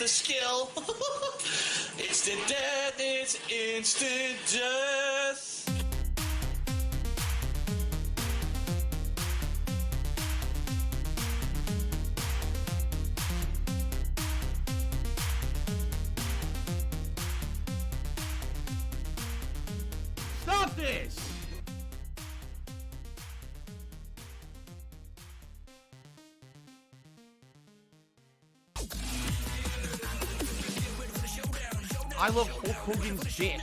the skill. Instant death, it's instant death. Stop this! I love Hulk Hogan's dick.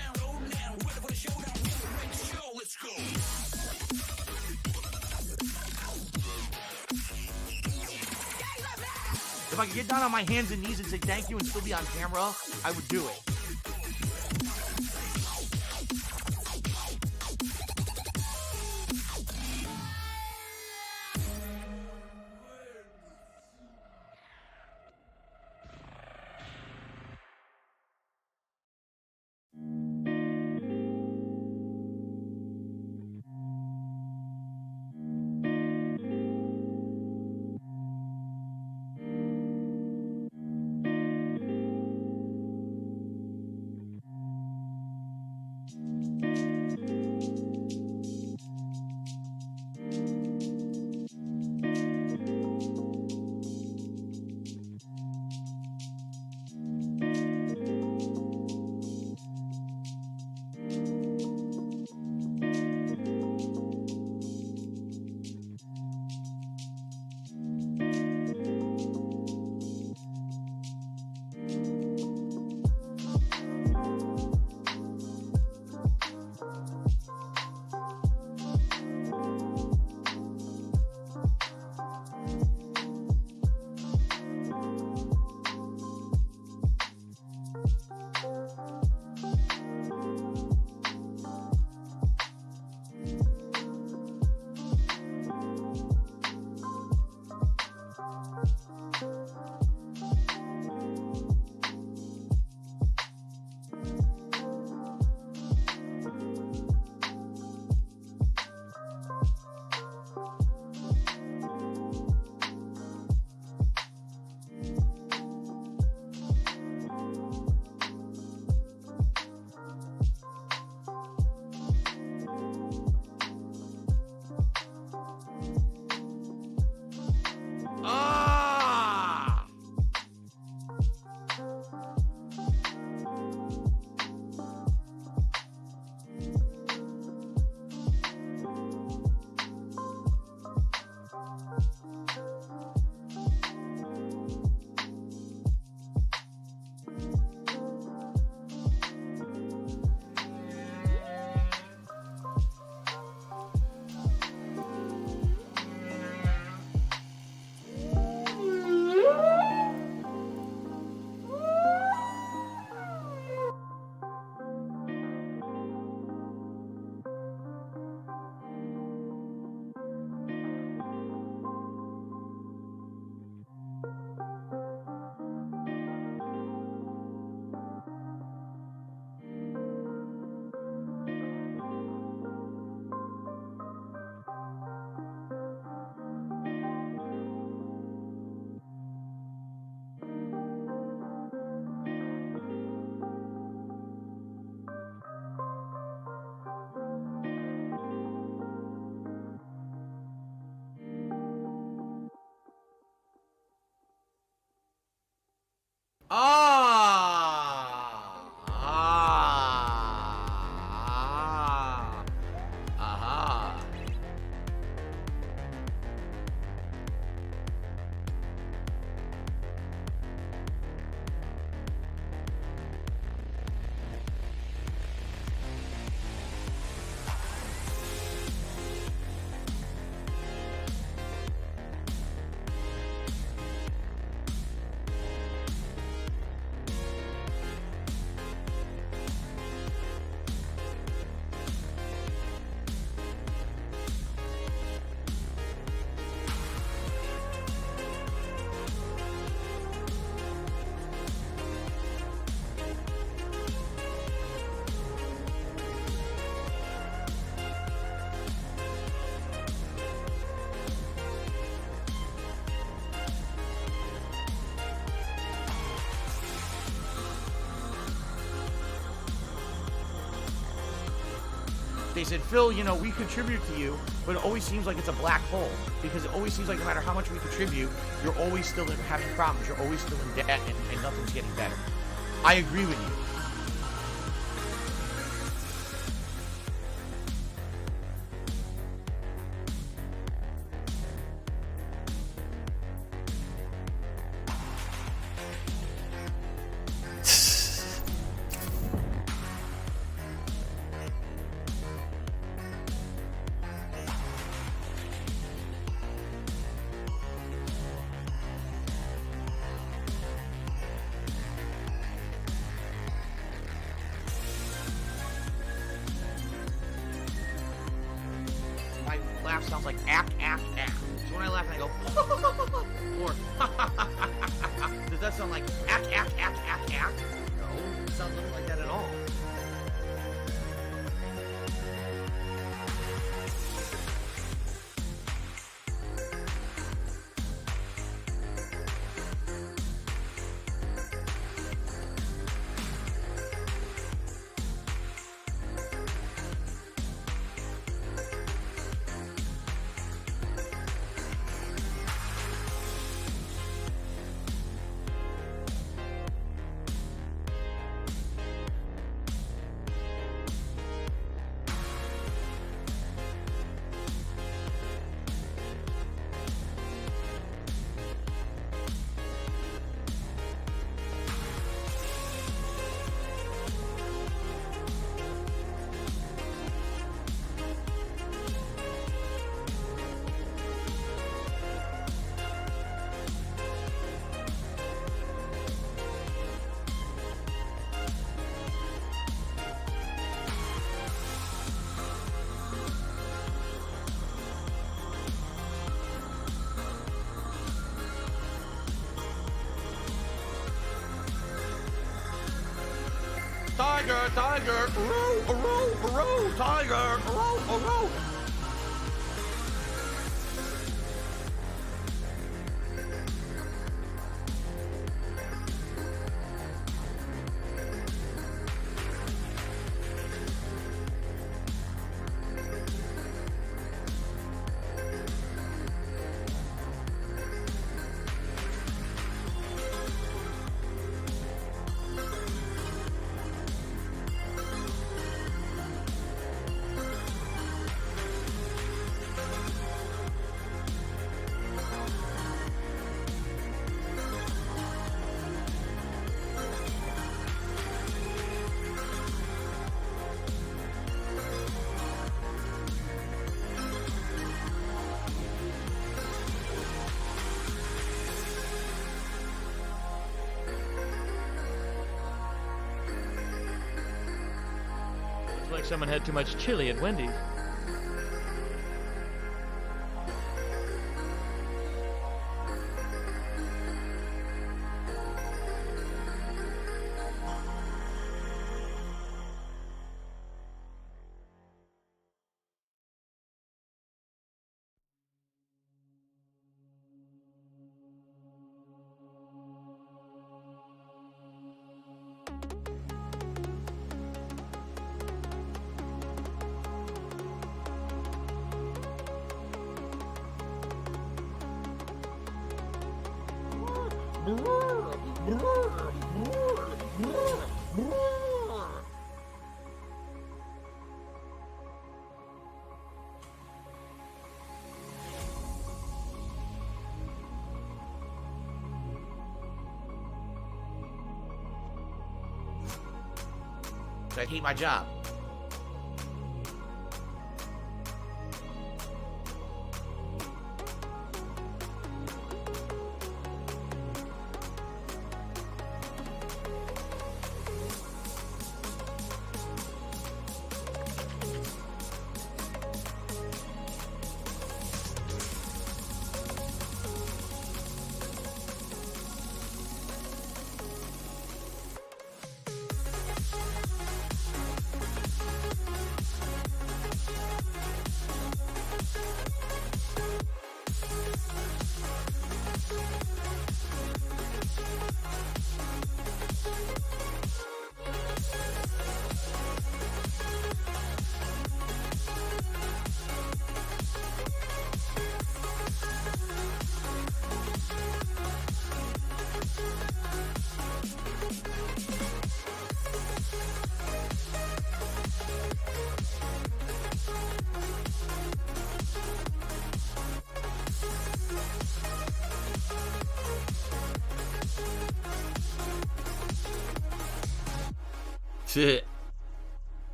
If I could get down on my hands and knees and say thank you and still be on camera, I would do it. they said, Phil, you know, we contribute to you, but it always seems like it's a black hole because it always seems like no matter how much we contribute, you're always still having problems. You're always still in debt and nothing's getting better. I agree with you. My laugh sounds like ack, ack, ack. So when I laugh, I go, or does that sound like ack, ack, ack, ack, ack? No, it sounds nothing like that at all. Tiger, tiger, row, tiger, row. Like someone had too much chili at Wendy's. I hate my job.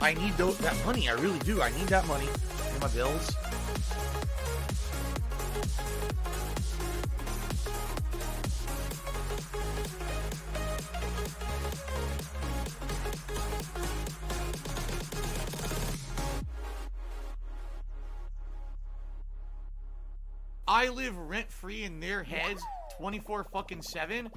I need that money. I really do. I need that money. Pay my bills. I live rent-free in their heads 24/7.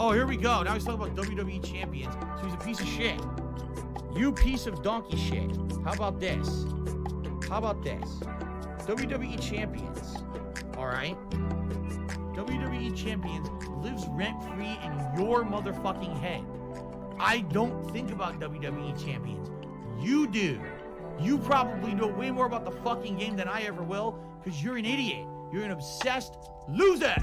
Oh, here we go. Now he's talking about WWE champions. So he's a piece of shit. You piece of donkey shit. How about this? How about this? WWE champions. Alright? WWE champions lives rent-free in your motherfucking head. I don't think about WWE champions. You do. You probably know way more about the fucking game than I ever will, because you're an idiot. You're an obsessed loser.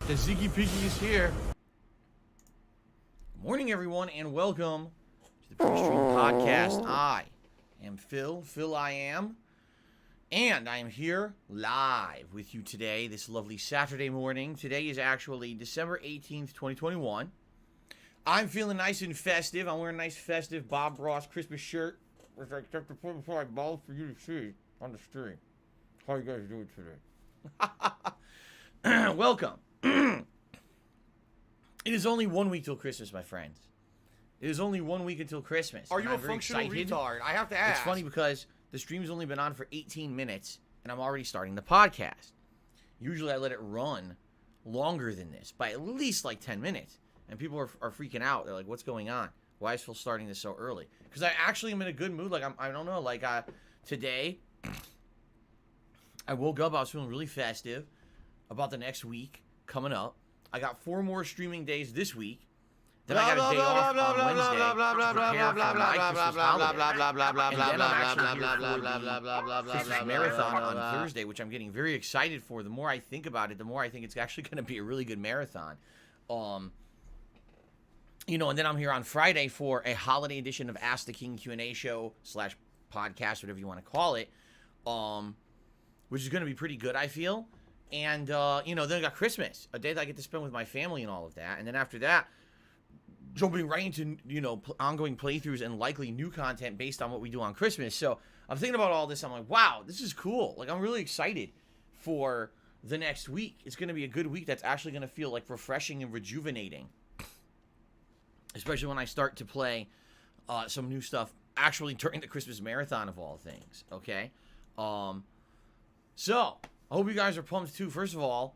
The Ziggy Piggy is here. Good morning, everyone, and welcome to the Pre-Stream Podcast. I am Phil. I am. And I am here live with you today, this lovely Saturday morning. Today is actually December 18th, 2021. I'm feeling nice and festive. I'm wearing a nice festive Bob Ross Christmas shirt, which I kept to put before my balls for you to see on the stream. How you guys doing today? Welcome. It is only 1 week till Christmas, my friends. It is only 1 week until Christmas. Are you a functional retard? I have to ask. It's funny because the stream's only been on for 18 minutes, and I'm already starting the podcast. Usually I let it run longer than this, by at least like 10 minutes. And people are freaking out. They're like, what's going on? Why is Phil starting this so early? Because I actually am in a good mood. Like, I don't know, like, today, I woke up, I was feeling really festive about the next week coming up. I got 4 more streaming days this week. Then I got a day off on Wednesday to prepare for my Christmas holiday. And then I'm actually here for the Christmas marathon on Thursday, which I'm getting very excited for. The more I think about it, the more I think it's actually going to be a really good marathon. You know, and then I'm here on Friday for a holiday edition of Ask the King Q&A show / podcast, whatever you want to call it, which is going to be pretty good, I feel. And, you know, then I got Christmas, a day that I get to spend with my family and all of that. And then after that, jumping right into, you know, ongoing playthroughs and likely new content based on what we do on Christmas. So I'm thinking about all this. I'm like, wow, this is cool. Like, I'm really excited for the next week. It's going to be a good week that's actually going to feel like refreshing and rejuvenating. Especially when I start to play some new stuff actually during the Christmas marathon of all things. Okay? So, I hope you guys are pumped too. First of all,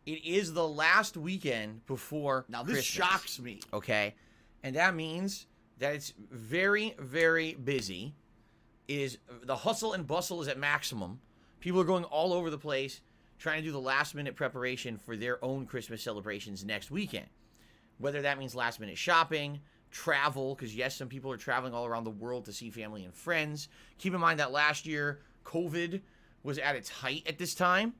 it is the last weekend before Now, this Christmas. shocks me. Okay? And that means that it's very, very busy. The hustle and bustle is at maximum. People are going all over the place trying to do the last-minute preparation for their own Christmas celebrations next weekend. Whether that means last-minute shopping, travel, because yes, some people are traveling all around the world to see family and friends. Keep in mind that last year, COVID was at its height at this time.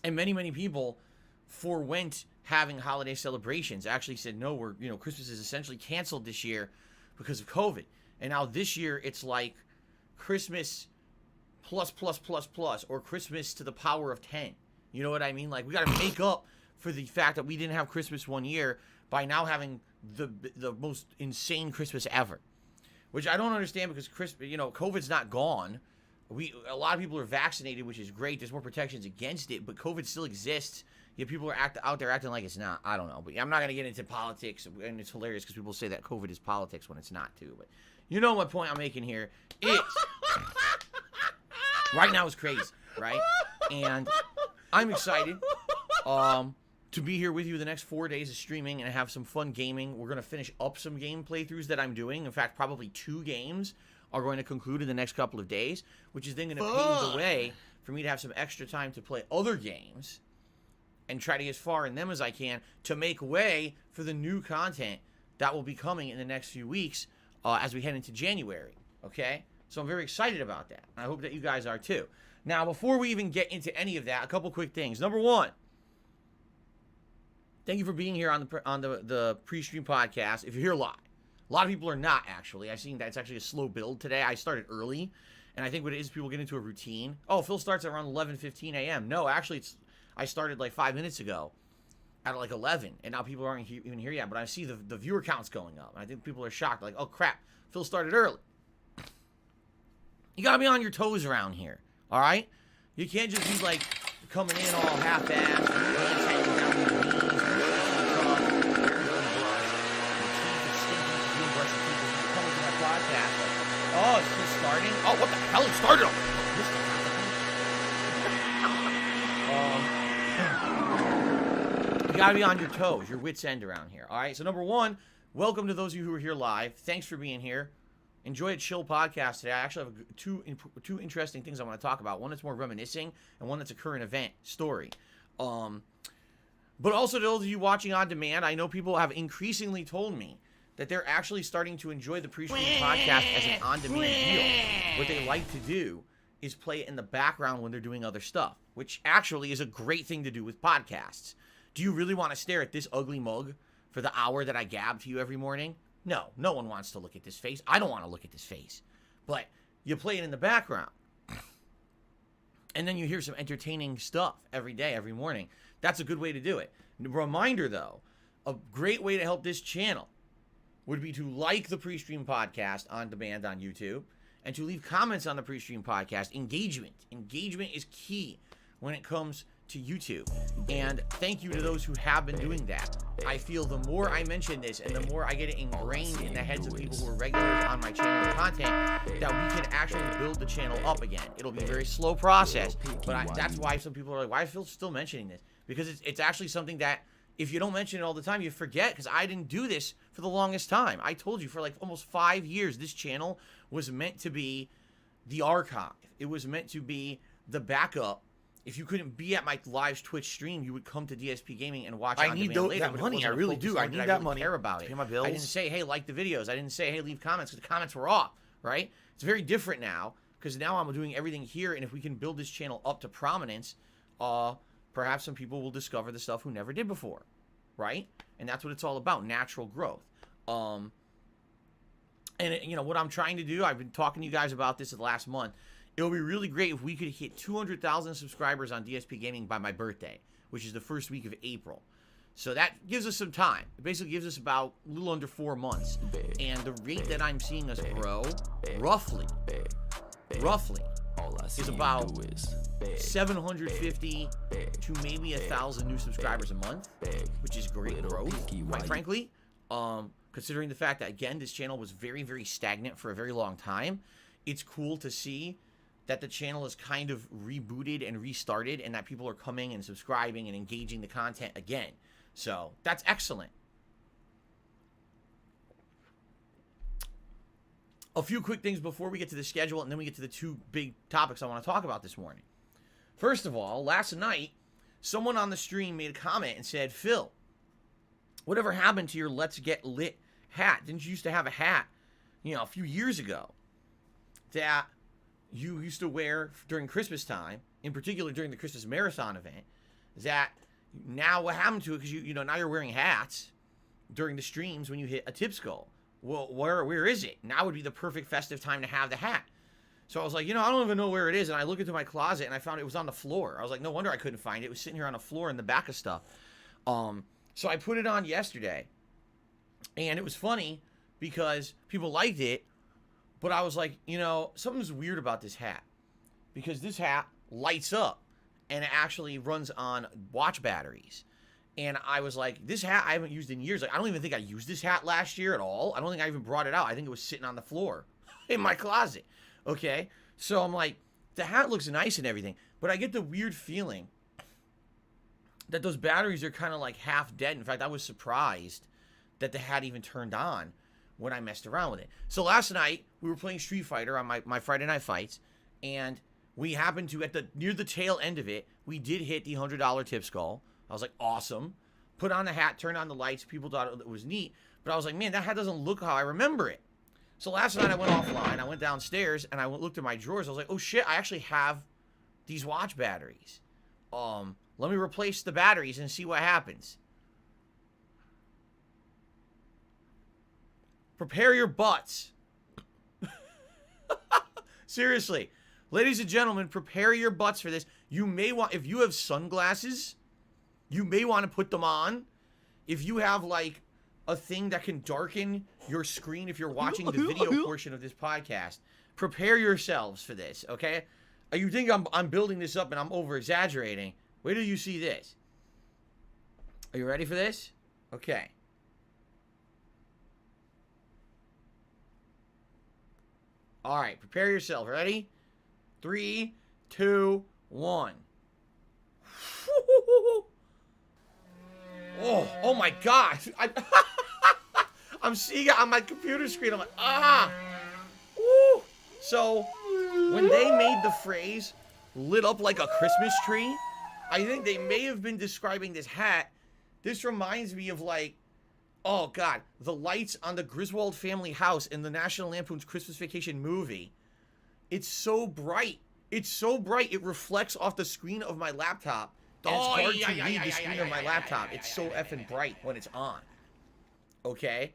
And many, many people forwent having holiday celebrations. Actually said, no, Christmas is essentially canceled this year because of COVID. And now this year, it's like Christmas plus, or Christmas to the power of 10. You know what I mean? Like, we got to make up for the fact that we didn't have Christmas one year by now having the most insane Christmas ever. Which I don't understand because COVID's not gone. A lot of people are vaccinated, which is great. There's more protections against it, but COVID still exists. Yet people are out there acting like it's not. I don't know, but I'm not going to get into politics, and it's hilarious because people say that COVID is politics when it's not too. But you know my point I'm making here is right now is crazy, right? And I'm excited to be here with you the next 4 days of streaming and have some fun gaming. We're going to finish up some game playthroughs that I'm doing. In fact, probably 2 games are going to conclude in the next couple of days, which is then going to pave the way for me to have some extra time to play other games and try to get as far in them as I can to make way for the new content that will be coming in the next few weeks as we head into January, okay? So I'm very excited about that. I hope that you guys are too. Now, before we even get into any of that, a couple quick things. Number one, thank you for being here on the pre-stream podcast. If you're here live, a lot of people are not actually. I've seen that it's actually a slow build today. I started early, and I think what it is, people get into a routine. Oh, Phil starts at around 11:15 a.m. No, actually, I started like 5 minutes ago at like 11, and now people aren't even here yet. But I see the viewer counts going up, and I think people are shocked. Like, oh crap, Phil started early. You gotta be on your toes around here, all right? You can't just be like coming in all half-assed, hanging down your knees. Oh, it's just starting? Oh, what the hell? It started You gotta be on your toes, your wits' end around here. All right, so number one, welcome to those of you who are here live. Thanks for being here. Enjoy a chill podcast today. I actually have two interesting things I want to talk about. One that's more reminiscing, and one that's a current event story. But also to those of you watching on demand, I know people have increasingly told me that they're actually starting to enjoy the pre-stream podcast as an on-demand deal. What they like to do is play it in the background when they're doing other stuff, which actually is a great thing to do with podcasts. Do you really want to stare at this ugly mug for the hour that I gab to you every morning? No, no one wants to look at this face. I don't want to look at this face. But you play it in the background. And then you hear some entertaining stuff every day, every morning. That's a good way to do it. Reminder, though, a great way to help this channel would be to like the pre-stream podcast on demand on YouTube and to leave comments on the pre-stream podcast. Engagement is key when it comes to YouTube. And thank you to those who have been doing that. I feel the more I mention this and the more I get it ingrained in the heads of people who are regulars on my channel and content, that we can actually build the channel up again. It'll be a very slow process, but that's why some people are like, why is Phil still mentioning this? Because it's actually something that if you don't mention it all the time, you forget, because I didn't do this for the longest time. I told you for like almost 5 years, this channel was meant to be the archive. It was meant to be the backup if you couldn't be at my live Twitch stream, you would come to DSP Gaming and watch. I need later, that money. I really do. I need that money. Care about it. Pay my bills. I didn't say, hey, like the videos. I didn't say, hey, leave comments, because the comments were off. Right? It's very different now, because now I'm doing everything here, and if we can build this channel up to prominence, perhaps some people will discover the stuff who never did before. Right? And that's what it's all about, natural growth. And you know what I'm trying to do, I've been talking to you guys about this the last month. It would be really great if we could hit 200,000 subscribers on DSP Gaming by my birthday, which is the first week of April. So that gives us some time. It basically gives us about a little under 4 months. And the rate that I'm seeing us grow, roughly, is about 750 to maybe 1,000 new subscribers a month, which is great growth, quite frankly. Considering the fact that, again, this channel was very, very stagnant for a very long time, it's cool to see that the channel is kind of rebooted and restarted, and that people are coming and subscribing and engaging the content again. So that's excellent. A few quick things before we get to the schedule, and then we get to the two big topics I want to talk about this morning. First of all, last night, someone on the stream made a comment and said, Phil, whatever happened to your Let's Get Lit hat? Didn't you used to have a hat, you know, a few years ago that you used to wear during Christmas time, in particular during the Christmas Marathon event, that now what happened to it? Because you know, now you're wearing hats during the streams when you hit a Tips goal. Well, where is it? Now would be the perfect festive time to have the hat. So I was like, you know, I don't even know where it is. And I look into my closet and I found it was on the floor. I was like, no wonder I couldn't find it. It was sitting here on the floor in the back of stuff. So I put it on yesterday, and it was funny because people liked it, but I was like, you know, something's weird about this hat, because this hat lights up and it actually runs on watch batteries. And I was like, this hat I haven't used in years. Like, I don't even think I used this hat last year at all. I don't think I even brought it out. I think it was sitting on the floor in my closet. Okay. So I'm like, the hat looks nice and everything, but I get the weird feeling that those batteries are kind of like half dead. In fact, I was surprised that the hat even turned on when I messed around with it. So last night we were playing Street Fighter on my Friday Night Fights, and we happened to, near the tail end of it, we did hit the $100 Tips goal. I was like, awesome. Put on the hat, turned on the lights. People thought it was neat, but I was like, man, that hat doesn't look how I remember it. So last night I went offline. I went downstairs and I looked at my drawers. I was like, oh shit, I actually have these watch batteries. Let me replace the batteries and see what happens. Prepare your butts. Seriously. Ladies and gentlemen, prepare your butts for this. You may want, if you have sunglasses, you may want to put them on. If you have like a thing that can darken your screen if you're watching the video portion of this podcast, prepare yourselves for this, okay? You think I'm building this up and I'm over-exaggerating. Wait till you see this. Are you ready for this? Okay. All right, prepare yourself. Ready? 3, 2, 1. Oh my God. I'm seeing it on my computer screen. I'm like, ah. Woo. So, when they made the phrase lit up like a Christmas tree, I think they may have been describing this hat. This reminds me of like, oh God, the lights on the Griswold family house in the National Lampoon's Christmas Vacation movie. It's so bright. It's so bright. It reflects off the screen of my laptop. And it's hard to read the screen of my laptop. It's so effing bright when it's on. Okay?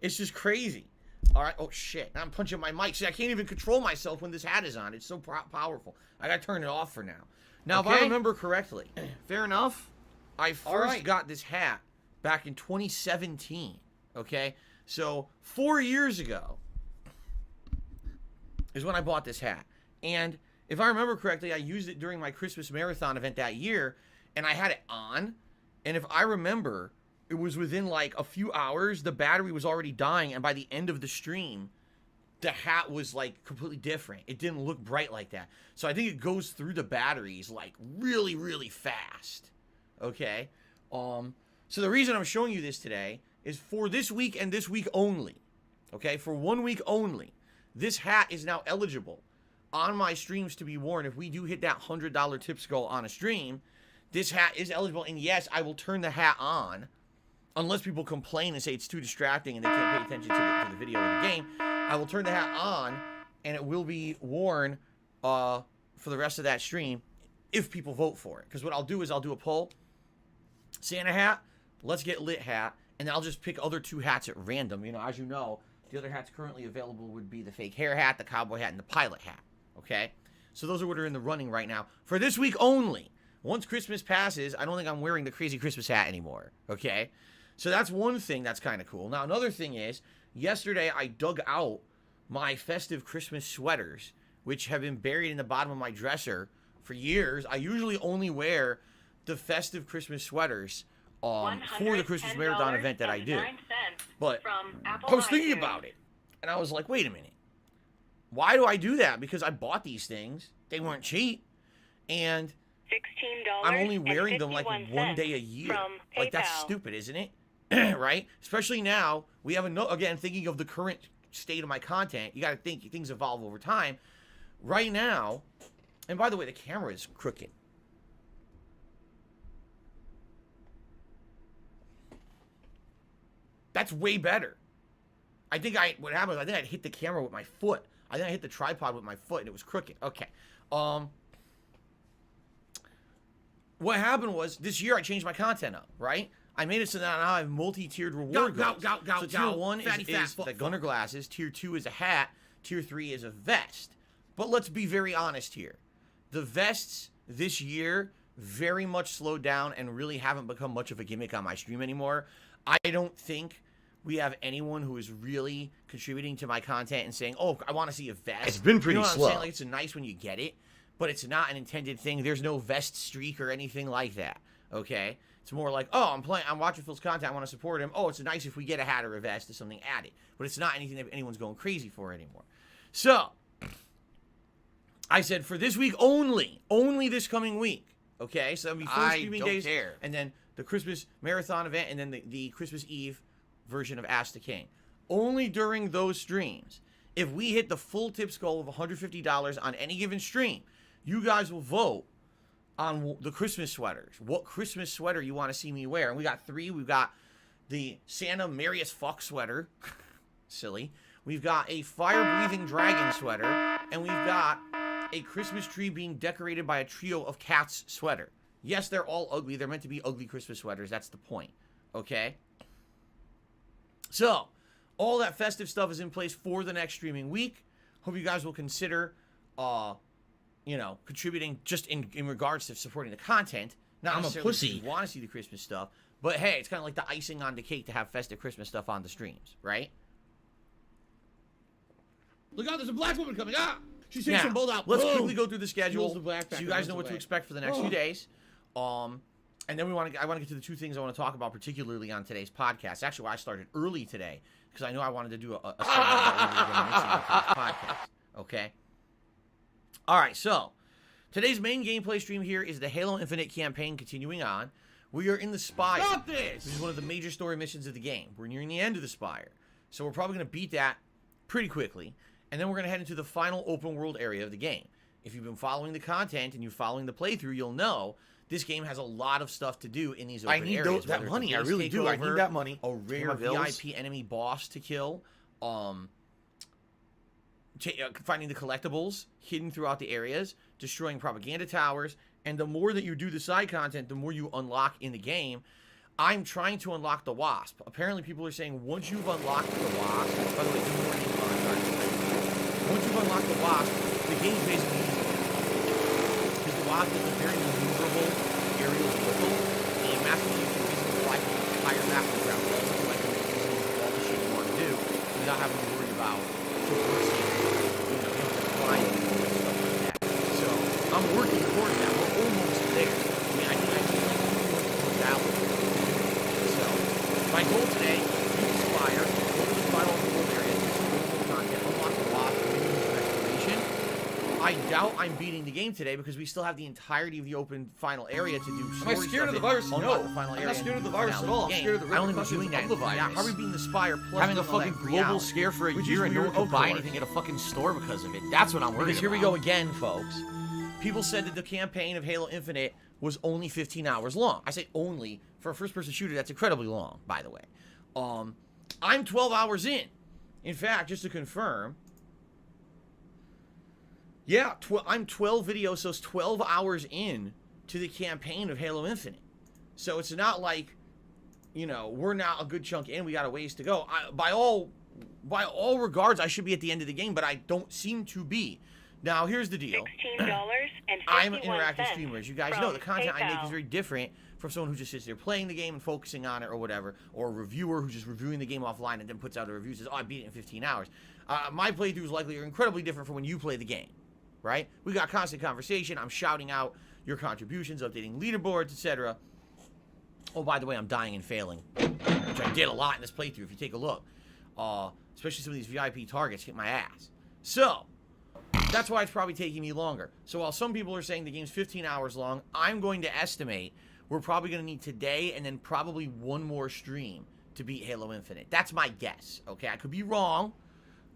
It's just crazy. All right. Oh, shit. Now I'm punching my mic. See, I can't even control myself when this hat is on. It's so powerful. I got to turn it off for now. Now, if I remember correctly, fair enough. I first got this hat back in 2017. Okay? So, 4 years ago is when I bought this hat. And if I remember correctly, I used it during my Christmas Marathon event that year, and I had it on. And if I remember, it was within like a few hours, the battery was already dying, and by the end of the stream, the hat was like completely different. It didn't look bright like that. So I think it goes through the batteries like really, really fast. Okay? So the reason I'm showing you this today is for this week and this week only. Okay? For 1 week only. This hat is now eligible on my streams to be worn. If we do hit that $100 tips goal on a stream, this hat is eligible. And yes, I will turn the hat on. Unless people complain and say it's too distracting and they can't pay attention to the video or the game, I will turn the hat on and it will be worn for the rest of that stream if people vote for it. Because what I'll do is I'll do a poll. Santa hat, let's get lit hat, and then I'll just pick other 2 hats at random. You know, as you know, the other hats currently available would be the fake hair hat, the cowboy hat, and the pilot hat. Okay? So those are what are in the running right now. For this week only. Once Christmas passes, I don't think I'm wearing the crazy Christmas hat anymore. Okay? So that's one thing that's kind of cool. Now, another thing is, yesterday I dug out my festive Christmas sweaters, which have been buried in the bottom of my dresser for years. I usually only wear the festive Christmas sweaters for the Christmas Marathon event that I do. But I was thinking about it, and I was like, wait a minute. Why do I do that? Because I bought these things. They weren't cheap. And I'm only wearing them like one day a year. Like, that's stupid, isn't it? Right? Especially now, we have again, thinking of the current state of my content, you got to think things evolve over time. Right now, and by the way, the camera is crooked. That's way better. What happened was I think I hit the camera with my foot. I think I hit the tripod with my foot and it was crooked. Okay. What happened was this year I changed my content up, right? I made it so that now I have multi-tiered reward goals. So tier 1 is the gunner glasses. Tier 2 is a hat. Tier 3 is a vest. But let's be very honest here. The vests this year very much slowed down and really haven't become much of a gimmick on my stream anymore. I don't think we have anyone who is really contributing to my content and saying, oh, I want to see a vest. It's been pretty slow. slow. I'm saying? Like, it's nice when you get it, but it's not an intended thing. There's no vest streak or anything like that, okay? It's more like, oh, I'm watching Phil's content, I want to support him. Oh, it's nice if we get a hat or a vest or something added. But it's not anything that anyone's going crazy for anymore. So, I said for this week only this coming week, okay? So that'll be 4 streaming days, and then the Christmas Marathon event, and then the Christmas Eve version of Ask the King. Only during those streams, if we hit the full tips goal of $150 on any given stream, you guys will vote on the Christmas sweaters. What Christmas sweater you want to see me wear. And we got 3. We've got the Santa Merry as Fuck sweater. Silly. We've got a fire-breathing dragon sweater. And we've got a Christmas tree being decorated by a trio of cats sweater. Yes, they're all ugly. They're meant to be ugly Christmas sweaters. That's the point. Okay? So, all that festive stuff is in place for the next streaming week. Hope you guys will consider contributing just in regards to supporting the content. Not I'm a pussy. You want to see the Christmas stuff, but hey, it's kind of like the icing on the cake to have festive Christmas stuff on the streams, right? Look out, there's a black woman coming. Ah! She's Now, some bolt out. let's Boom! quickly go through the schedule The black so you guys know what to expect for the next few days. And then I want to get to the 2 things I want to talk about particularly on today's podcast. Actually, why I started early today, because I know I wanted to do a segment about podcast. Okay? All right, so today's main gameplay stream here is the Halo Infinite campaign continuing on. We are in the Spire. Stop this! Which is one of the major story missions of the game. We're nearing the end of the Spire. So we're probably going to beat that pretty quickly. And then we're going to head into the final open world area of the game. If you've been following the content and you're following the playthrough, you'll know this game has a lot of stuff to do in these open areas. I need that money. I really do. I need that money. A rare VIP enemy boss to kill. Finding the collectibles hidden throughout the areas, destroying propaganda towers, and the more that you do the side content, the more you unlock in the game. I'm trying to unlock the Wasp. Apparently, people are saying once you've unlocked the Wasp, by the way, good morning, once you've unlocked the Wasp, the game's basically easy. Because the Wasp is a very maneuverable aerial vehicle, and massively you can basically fly through the entire map of the ground, like all the shit you want to do, without having to worry about traversing, flying and stuff like that. So I'm working towards that. We're almost there. I mean, I think I can put that one. So my goal today is to Spire, go to the final world area, do some cool content, unlock the Wasp, maybe do some exploration. I I doubt I'm beating the game today because we still have the entirety of the open final area to do. Am I scared of the virus? No. The final I'm area not scared of the virus at all. I'm scared of the I don't think we're repercussions doing that. of the virus. Yeah, how are we beating the Spire plus Having a doing all fucking that global reality? scare for a Which is year and no weird, one could buy of course. anything at a fucking store because of it. That's what I'm worried Because here we about. go again, folks. People said that the campaign of Halo Infinite was only 15 hours long. I say only. For a first-person shooter, that's incredibly long, by the way. I'm 12 hours in. In fact, just to confirm, yeah, I'm 12 videos, so it's 12 hours in to the campaign of Halo Infinite. So it's not like, you know, we're now a good chunk in. We got a ways to go. By all regards, I should be at the end of the game, but I don't seem to be. Now, here's the deal. $16.51. I'm an interactive streamer. As you guys know, the from content I make PayPal. is very different from someone who just sits there playing the game and focusing on it or whatever, or a reviewer who's just reviewing the game offline and then puts out a review and says, oh, I beat it in 15 hours. My playthroughs likely are incredibly different from when you play the game, right? We got constant conversation. I'm shouting out your contributions, updating leaderboards, etc. Oh, by the way, I'm dying and failing, which I did a lot in this playthrough, if you take a look. Especially some of these VIP targets hit my ass. So, that's why it's probably taking me longer. So while some people are saying the game's 15 hours long, I'm going to estimate we're probably going to need today and then probably one more stream to beat Halo Infinite. That's my guess, okay? I could be wrong,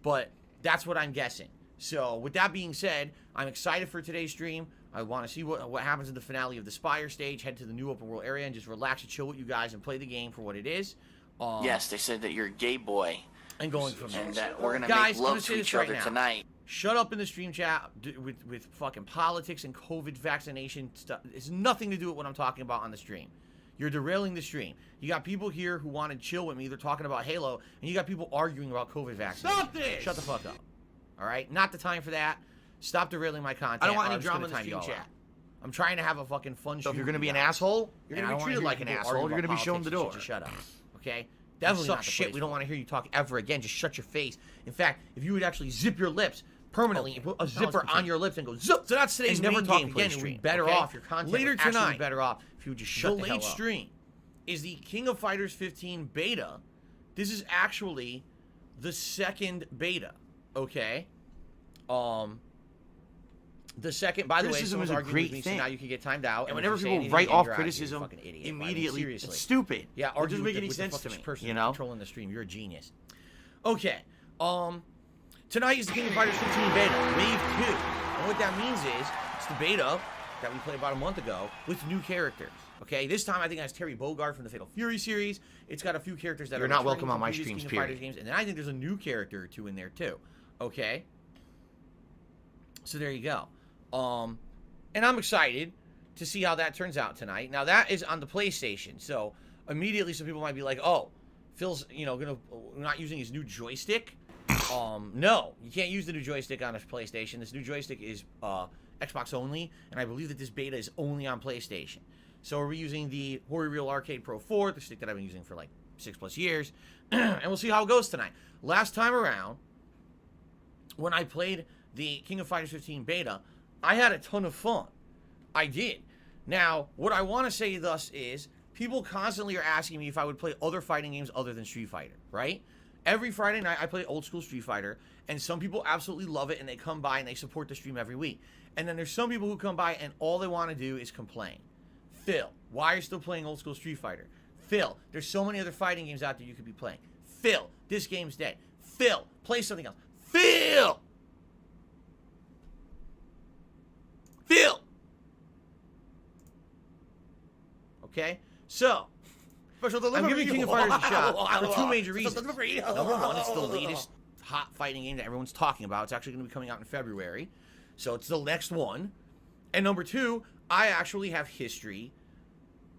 but that's what I'm guessing. So with that being said, I'm excited for today's stream. I want to see what happens in the finale of the Spire stage, head to the new open world area, and just relax and chill with you guys and play the game for what it is. Yes, they said that you're a gay boy. And going from there. And that we're going to Guys, make I'm gonna love say to this each right other now. tonight. Shut up in the stream chat with fucking politics and COVID vaccination stuff. It's nothing to do with what I'm talking about on the stream. You're derailing the stream. You got people here who want to chill with me. They're talking about Halo, and you got people arguing about COVID vaccination. Stop this! Shut the fuck up. All right? Not the time for that. Stop derailing my content. I don't want or any I'm just drama gonna in the time stream y'all chat. out. I'm trying to have a fucking fun So if stream you're going to with be you an guys. asshole, And you're I going to don't be wanna treated hear like an people asshole. argue You're going to about be shown the politics. door. Just shut up. Okay? Definitely Suck not the shit. place We for don't it. want to hear You talk ever again. Just shut your face. In fact, if you would actually zip your lips permanently and put a zipper on your lips and go zip. So that's today's And never main talk gameplay again. You'd stream. be better okay? off. Your content Later would actually tonight. be better off if you would just shut the hell late up. stream. Is the King of Fighters 15 beta. This is actually the second beta. Okay. The second, by the way, Criticism someone's is a arguing great with me, so thing. now you can get timed out. And if whenever you say people anything write again, off you're out. You're a criticism, fucking idiot. immediately, Seriously. it's stupid. Yeah, It argue doesn't with make any the sense to fucking me. person You know? controlling the stream. You're a genius. Okay. Tonight is the King of Fighters 15 beta, Wave 2. And what that means is, it's the beta that we played about a month ago with new characters. Okay, this time I think it has Terry Bogard from the Fatal Fury series. It's got a few characters that You're are not returning welcome from on my previous streams, King of period. Fighters games, and then I think there's a new character or two in there too. Okay, so there you go. And I'm excited to see how that turns out tonight. Now that is on the PlayStation, so immediately some people might be like, "Oh, Phil's not using his new joystick." No, you can't use the new joystick on a PlayStation. This new joystick is Xbox only, and I believe that this beta is only on PlayStation. So we're using the Hori Real Arcade Pro 4, the stick that I've been using for like 6+ years, and we'll see how it goes tonight. Last time around, when I played the King of Fighters 15 beta, I had a ton of fun. I did. Now, what I want to say thus is, people constantly are asking me if I would play other fighting games other than Street Fighter, right? Every Friday night, I play old school Street Fighter, and some people absolutely love it, and they come by and they support the stream every week. And then there's some people who come by, and all they want to do is complain. Phil, why are you still playing old school Street Fighter? Phil, there's so many other fighting games out there you could be playing. Phil, this game's dead. Phil, play something else. Phil! Phil! Okay? So, I'm giving King of Fighters a shot for two major reasons. Number one, it's the latest hot fighting game that everyone's talking about. It's actually going to be coming out in February. So it's the next one. And number two, I actually have history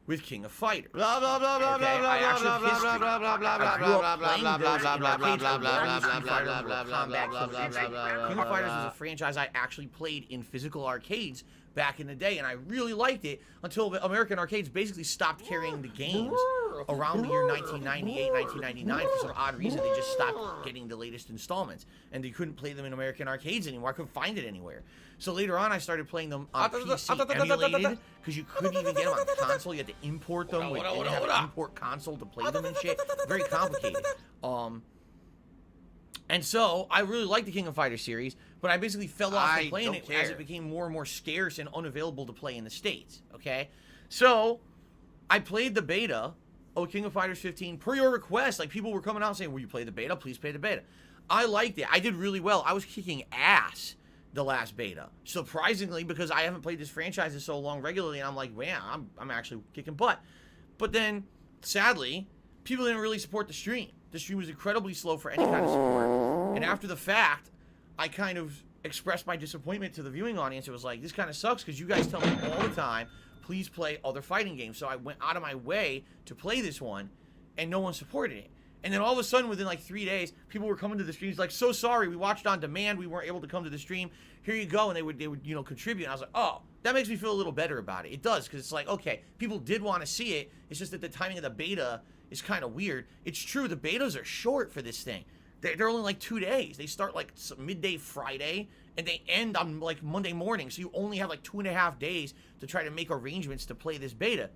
with King of Fighters. Blah blah blah blah blah blah blah blah blah blah blah blah blah I grew up playing this in arcades. I learned Street Fighter, Mortal Kombat, Killer Instinct. King of Fighters was a franchise I actually played in physical arcades back in the day, and I really liked it until American Arcades basically stopped carrying the games around the year 1998, 1999. For some odd reason, they just stopped getting the latest installments, and they couldn't play them in American Arcades anymore. I couldn't find it anywhere. So later on, I started playing them on PC emulated, because you couldn't even get them on console. You had to import them. You had to import console to play them and shit. Very complicated. And so I really like the King of Fighters series, but I basically fell off from playing it as it care. became more and more scarce and unavailable to play in the States, okay? So I played the beta of King of Fighters 15 per your request. Like, people were coming out saying, will you play the beta? Please play the beta. I liked it. I did really well. I was kicking ass the last beta, surprisingly, because I haven't played this franchise in so long regularly, and I'm like, man, I'm actually kicking butt. But then, sadly, people didn't really support the stream. The stream was incredibly slow for any kind of support. And after the fact, I kind of expressed my disappointment to the viewing audience. It was like, this kind of sucks because you guys tell me all the time, please play other fighting games. So I went out of my way to play this one, and no one supported it. And then all of a sudden, within like 3 days, people were coming to the streams like, so sorry, we watched on demand, we weren't able to come to the stream. Here you go, and they would you know, contribute. And I was like, oh, that makes me feel a little better about it. It does, because it's like, okay, people did want to see it. It's just that the timing of the beta is kind of weird. It's true, the betas are short for this thing. They're only like 2 days. They start like midday Friday, and they end on like Monday morning. So you only have like 2.5 days to try to make arrangements to play this beta.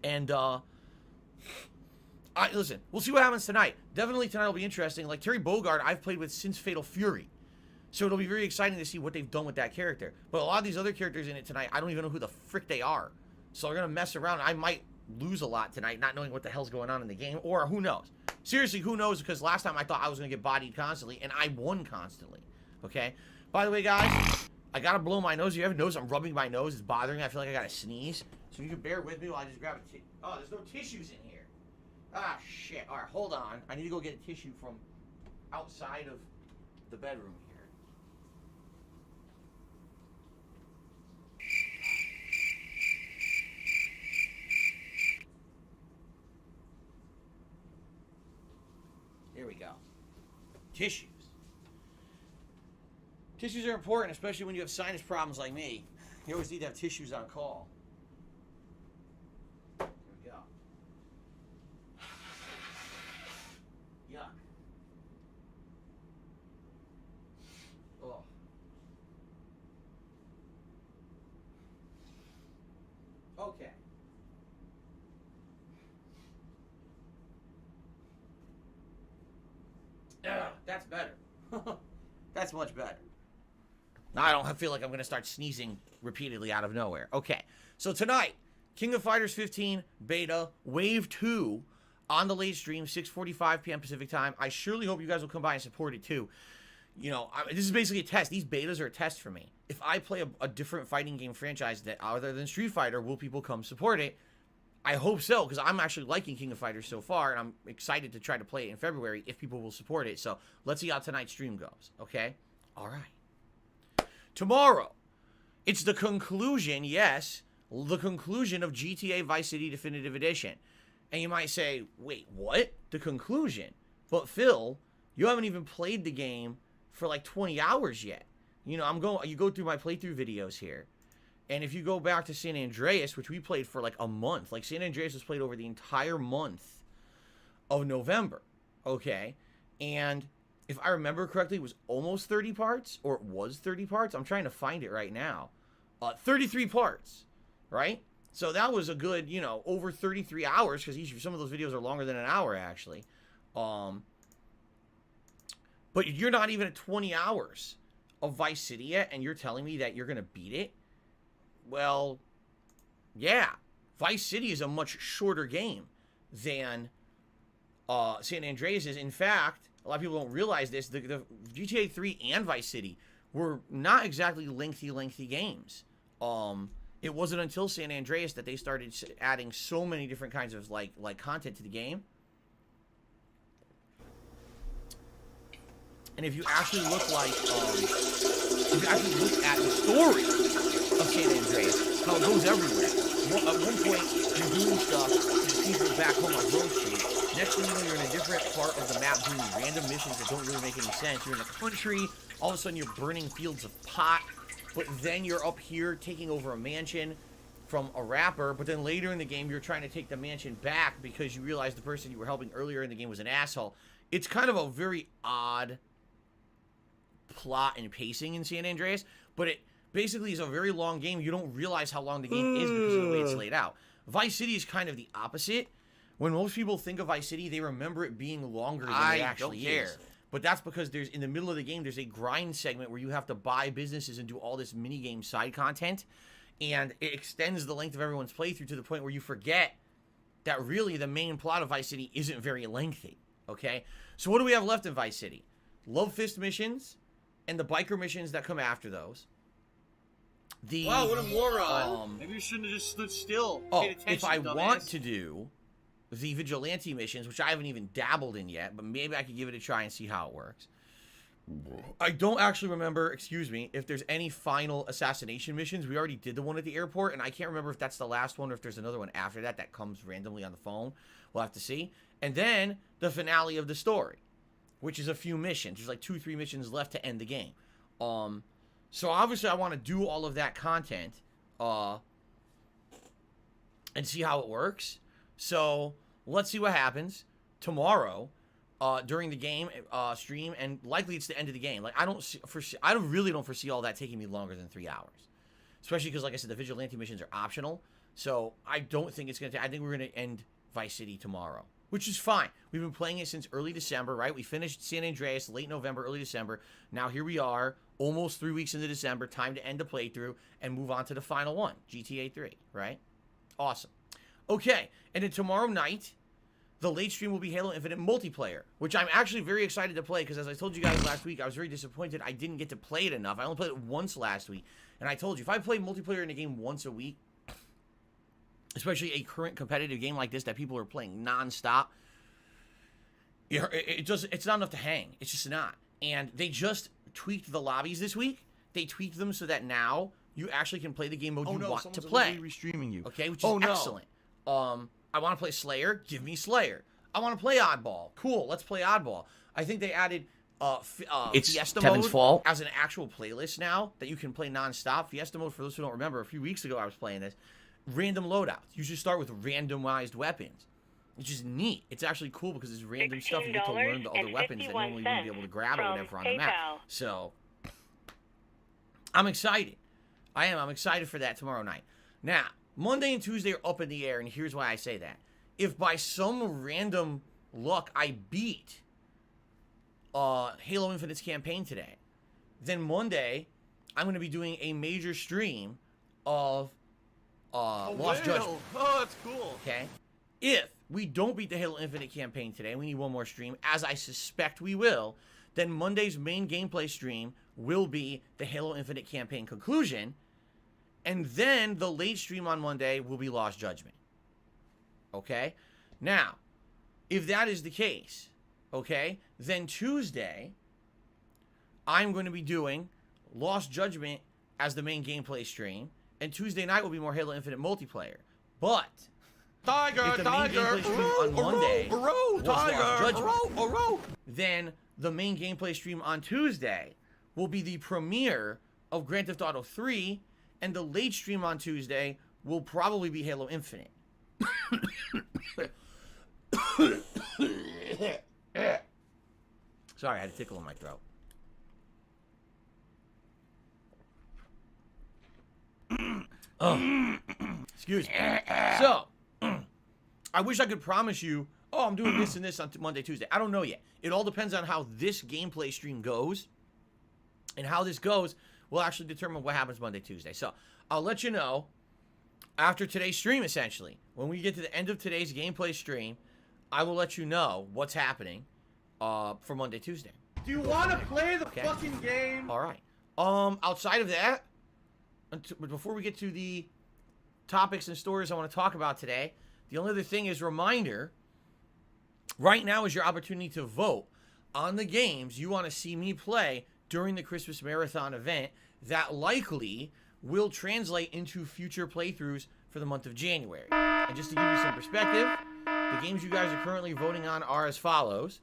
And, listen, we'll see what happens tonight. Definitely tonight will be interesting. Like, Terry Bogard, I've played with since Fatal Fury. So it'll be very exciting to see what they've done with that character. But a lot of these other characters in it tonight, I don't even know who the frick they are. So they're going to mess around. I might lose a lot tonight, not knowing what the hell's going on in the game. Or who knows? Seriously, who knows? Because last time I thought I was going to get bodied constantly, and I won constantly. Okay? By the way, guys, I got to blow my nose. You ever notice I'm rubbing my nose? It's bothering me. I feel like I got to sneeze. So you can bear with me while I just grab a oh, there's no tissues in here. Ah, shit. All right, hold on. I need to go get a tissue from outside of the bedroom here. Here we go. Tissues. Tissues are important, especially when you have sinus problems like me. You always need to have tissues on call. Here we go. Yuck. Oh. Okay. That's better. That's much better. Now I don't feel like I'm going to start sneezing repeatedly out of nowhere. Okay, so tonight, King of Fighters 15 Beta Wave 2 on the late stream, 6:45 p.m. Pacific Time. I surely hope you guys will come by and support it too. You know, this is basically a test. These betas are a test for me. If I play a different fighting game franchise that other than Street Fighter, will people come support it? I hope so, because I'm actually liking King of Fighters so far, and I'm excited to try to play it in February if people will support it. So let's see how tonight's stream goes, okay? All right. Tomorrow, it's the conclusion, yes, the conclusion of GTA Vice City Definitive Edition. And you might say, wait, what? The conclusion? But Phil, you haven't even played the game for like 20 hours yet. You know, you go through my playthrough videos here. And if you go back to San Andreas, which we played for like a month, like San Andreas was played over the entire month of November, okay? And if I remember correctly, it was almost 30 parts, or it was 30 parts. I'm trying to find it right now. 33 parts, right? So that was a good, you know, over 33 hours, because some of those videos are longer than an hour, actually. But you're not even at 20 hours of Vice City yet, and you're telling me that you're going to beat it? Well, yeah. Vice City is a much shorter game than San Andreas is. In fact, a lot of people don't realize this. The GTA 3 and Vice City were not exactly lengthy games. It wasn't until San Andreas that they started adding so many different kinds of like content to the game. And if you actually look at the story of San Andreas, how it goes everywhere. At one point, you're doing stuff to people back home on Grove Street. Next thing you know, you're in a different part of the map doing random missions that don't really make any sense. You're in a country, all of a sudden you're burning fields of pot, but then you're up here taking over a mansion from a rapper, but then later in the game, you're trying to take the mansion back because you realize the person you were helping earlier in the game was an asshole. It's kind of a very odd plot and pacing in San Andreas, but it basically is a very long game. You don't realize how long the game is because of the way it's laid out. Vice City is kind of the opposite. When most people think of Vice City, they remember it being longer than it actually is. But that's because there's, in the middle of the game, there's a grind segment where you have to buy businesses and do all this mini-game side content. And it extends the length of everyone's playthrough to the point where you forget that really the main plot of Vice City isn't very lengthy, okay? So what do we have left in Vice City? Love Fist missions and the biker missions that come after those. Wow, what a moron. Maybe you shouldn't have just stood still. Oh, Paid attention, if I dumbass. want to do the vigilante missions, which I haven't even dabbled in yet, but maybe I could give it a try and see how it works. I don't actually remember, excuse me, if there's any final assassination missions. We already did the one at the airport, and I can't remember if that's the last one or if there's another one after that that comes randomly on the phone. We'll have to see. And then the finale of the story, which is a few missions. There's like 2-3 missions left to end the game. So obviously I want to do all of that content and see how it works. So let's see what happens tomorrow. During the game stream, and likely it's the end of the game. Like I really don't foresee all that taking me longer than 3 hours, especially because, like I said, the vigilante missions are optional. So I don't think it's gonna take. I think we're gonna end Vice City tomorrow, which is fine. We've been playing it since early December, right? We finished San Andreas late November, early December. Now here we are, almost 3 weeks into December. Time to end the playthrough and move on to the final one, GTA 3. Right? Awesome. Okay, and then tomorrow night, the late stream will be Halo Infinite multiplayer, which I'm actually very excited to play because, as I told you guys last week, I was very disappointed I didn't get to play it enough. I only played it once last week, and I told you, if I play multiplayer in a game once a week, especially a current competitive game like this that people are playing nonstop, it's not enough to hang. It's just not. And they just tweaked the lobbies this week. They tweaked them so that now you actually can play the game mode you want to play. Restreaming you. Okay, which is excellent. I want to play Slayer. Give me Slayer. I want to play Oddball. Cool. Let's play Oddball. I think they added It's Fiesta Kevin's mode fault. as an actual playlist now that you can play nonstop. Fiesta mode, for those who don't remember, a few weeks ago I was playing this. Random loadouts. You should start with randomized weapons, which is neat. It's actually cool because it's random stuff. You get to learn the other weapons that normally you wouldn't be able to grab or whatever on the map. So I'm excited. I'm excited for that tomorrow night. Now, Monday and Tuesday are up in the air, and here's why I say that. If by some random luck I beat Halo Infinite's campaign today, then Monday I'm going to be doing a major stream of Lost Judgment. Oh, that's cool. Okay? If we don't beat the Halo Infinite campaign today, we need one more stream, as I suspect we will, then Monday's main gameplay stream will be the Halo Infinite campaign conclusion, and then the late stream on Monday will be Lost Judgment. Okay? Now, if that is the case, okay, then Tuesday, I'm going to be doing Lost Judgment as the main gameplay stream, and Tuesday night will be more Halo Infinite multiplayer. But if the main gameplay stream on Monday was Lost Judgment, then the main gameplay stream on Tuesday will be the premiere of Grand Theft Auto 3, and the late stream on Tuesday will probably be Halo Infinite. Sorry, I had a tickle in my throat. Excuse me. So, I wish I could promise you, oh, I'm doing this and this on Monday, Tuesday. I don't know yet. It all depends on how this gameplay stream goes. And how this goes will actually determine what happens Monday, Tuesday. So, I'll let you know after today's stream, essentially. When we get to the end of today's gameplay stream, I will let you know what's happening for Monday, Tuesday. Do you want to play the fucking game? All right. Outside of that, before we get to the topics and stories I want to talk about today, the only other thing is reminder, right now is your opportunity to vote on the games you want to see me play during the Christmas Marathon event that likely will translate into future playthroughs for the month of January. And just to give you some perspective, the games you guys are currently voting on are as follows.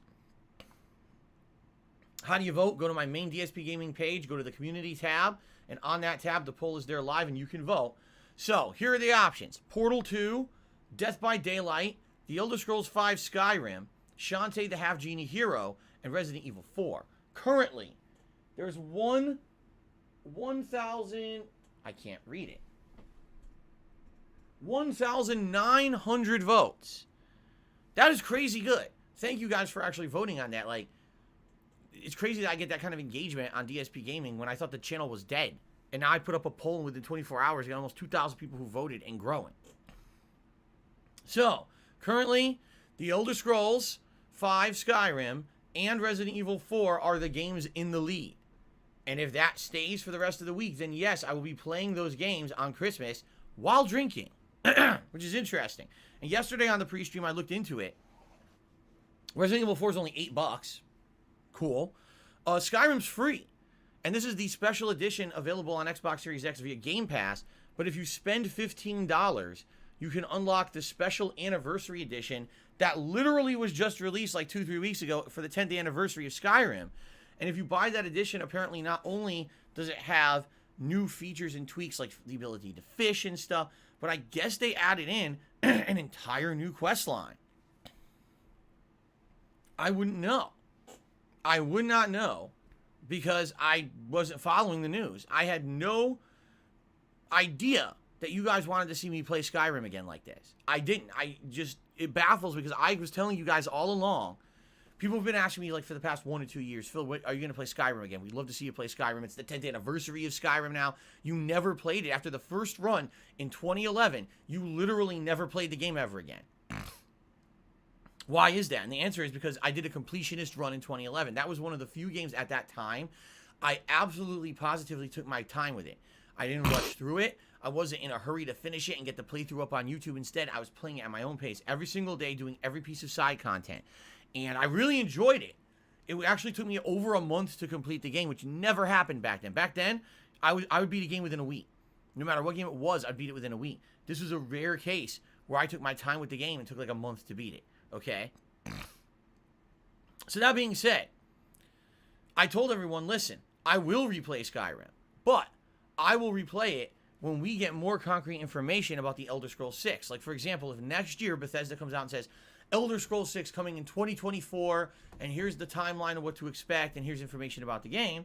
How do you vote? Go to my main DSP Gaming page, go to the community tab, and on that tab, the poll is there live and you can vote. So, here are the options. Portal 2, Death by Daylight, The Elder Scrolls V Skyrim, Shantae the Half Genie Hero, and Resident Evil 4. Currently, there's 1,000... I can't read it. 1,900 votes. That is crazy good. Thank you guys for actually voting on that. Like, it's crazy that I get that kind of engagement on DSP Gaming when I thought the channel was dead. And now I put up a poll within 24 hours, got almost 2,000 people who voted and growing. So, currently, The Elder Scrolls 5 Skyrim and Resident Evil 4 are the games in the lead. And if that stays for the rest of the week, then yes, I will be playing those games on Christmas while drinking, which is interesting. And yesterday on the pre-stream, I looked into it. Resident Evil 4 is only $8. Cool. Skyrim's free. And this is the special edition available on Xbox Series X via Game Pass. But if you spend $15, you can unlock the special anniversary edition that literally was just released like 2-3 weeks ago for the 10th anniversary of Skyrim. And if you buy that edition, apparently not only does it have new features and tweaks like the ability to fish and stuff, but I guess they added in an entire new quest line. I wouldn't know. I would not know because I wasn't following the news. I had no idea that you guys wanted to see me play Skyrim again like this. I didn't. It baffles me because I was telling you guys all along. People have been asking me like for the past 1 or 2 years, Phil, are you going to play Skyrim again? We'd love to see you play Skyrim. It's the 10th anniversary of Skyrim now. You never played it. After the first run in 2011, you literally never played the game ever again. Why is that? And the answer is because I did a completionist run in 2011. That was one of the few games at that time I absolutely positively took my time with it. I didn't rush through it. I wasn't in a hurry to finish it and get the playthrough up on YouTube. Instead, I was playing it at my own pace every single day, doing every piece of side content. And I really enjoyed it. It actually took me over a month to complete the game, which never happened back then. Back then, I would beat a game within a week. No matter what game it was, I'd beat it within a week. This was a rare case where I took my time with the game and took like a month to beat it. Okay? So that being said, I told everyone, listen, I will replay Skyrim, but I will replay it when we get more concrete information about the Elder Scrolls 6. Like, for example, if next year Bethesda comes out and says, Elder Scrolls 6 coming in 2024, and here's the timeline of what to expect, and here's information about the game,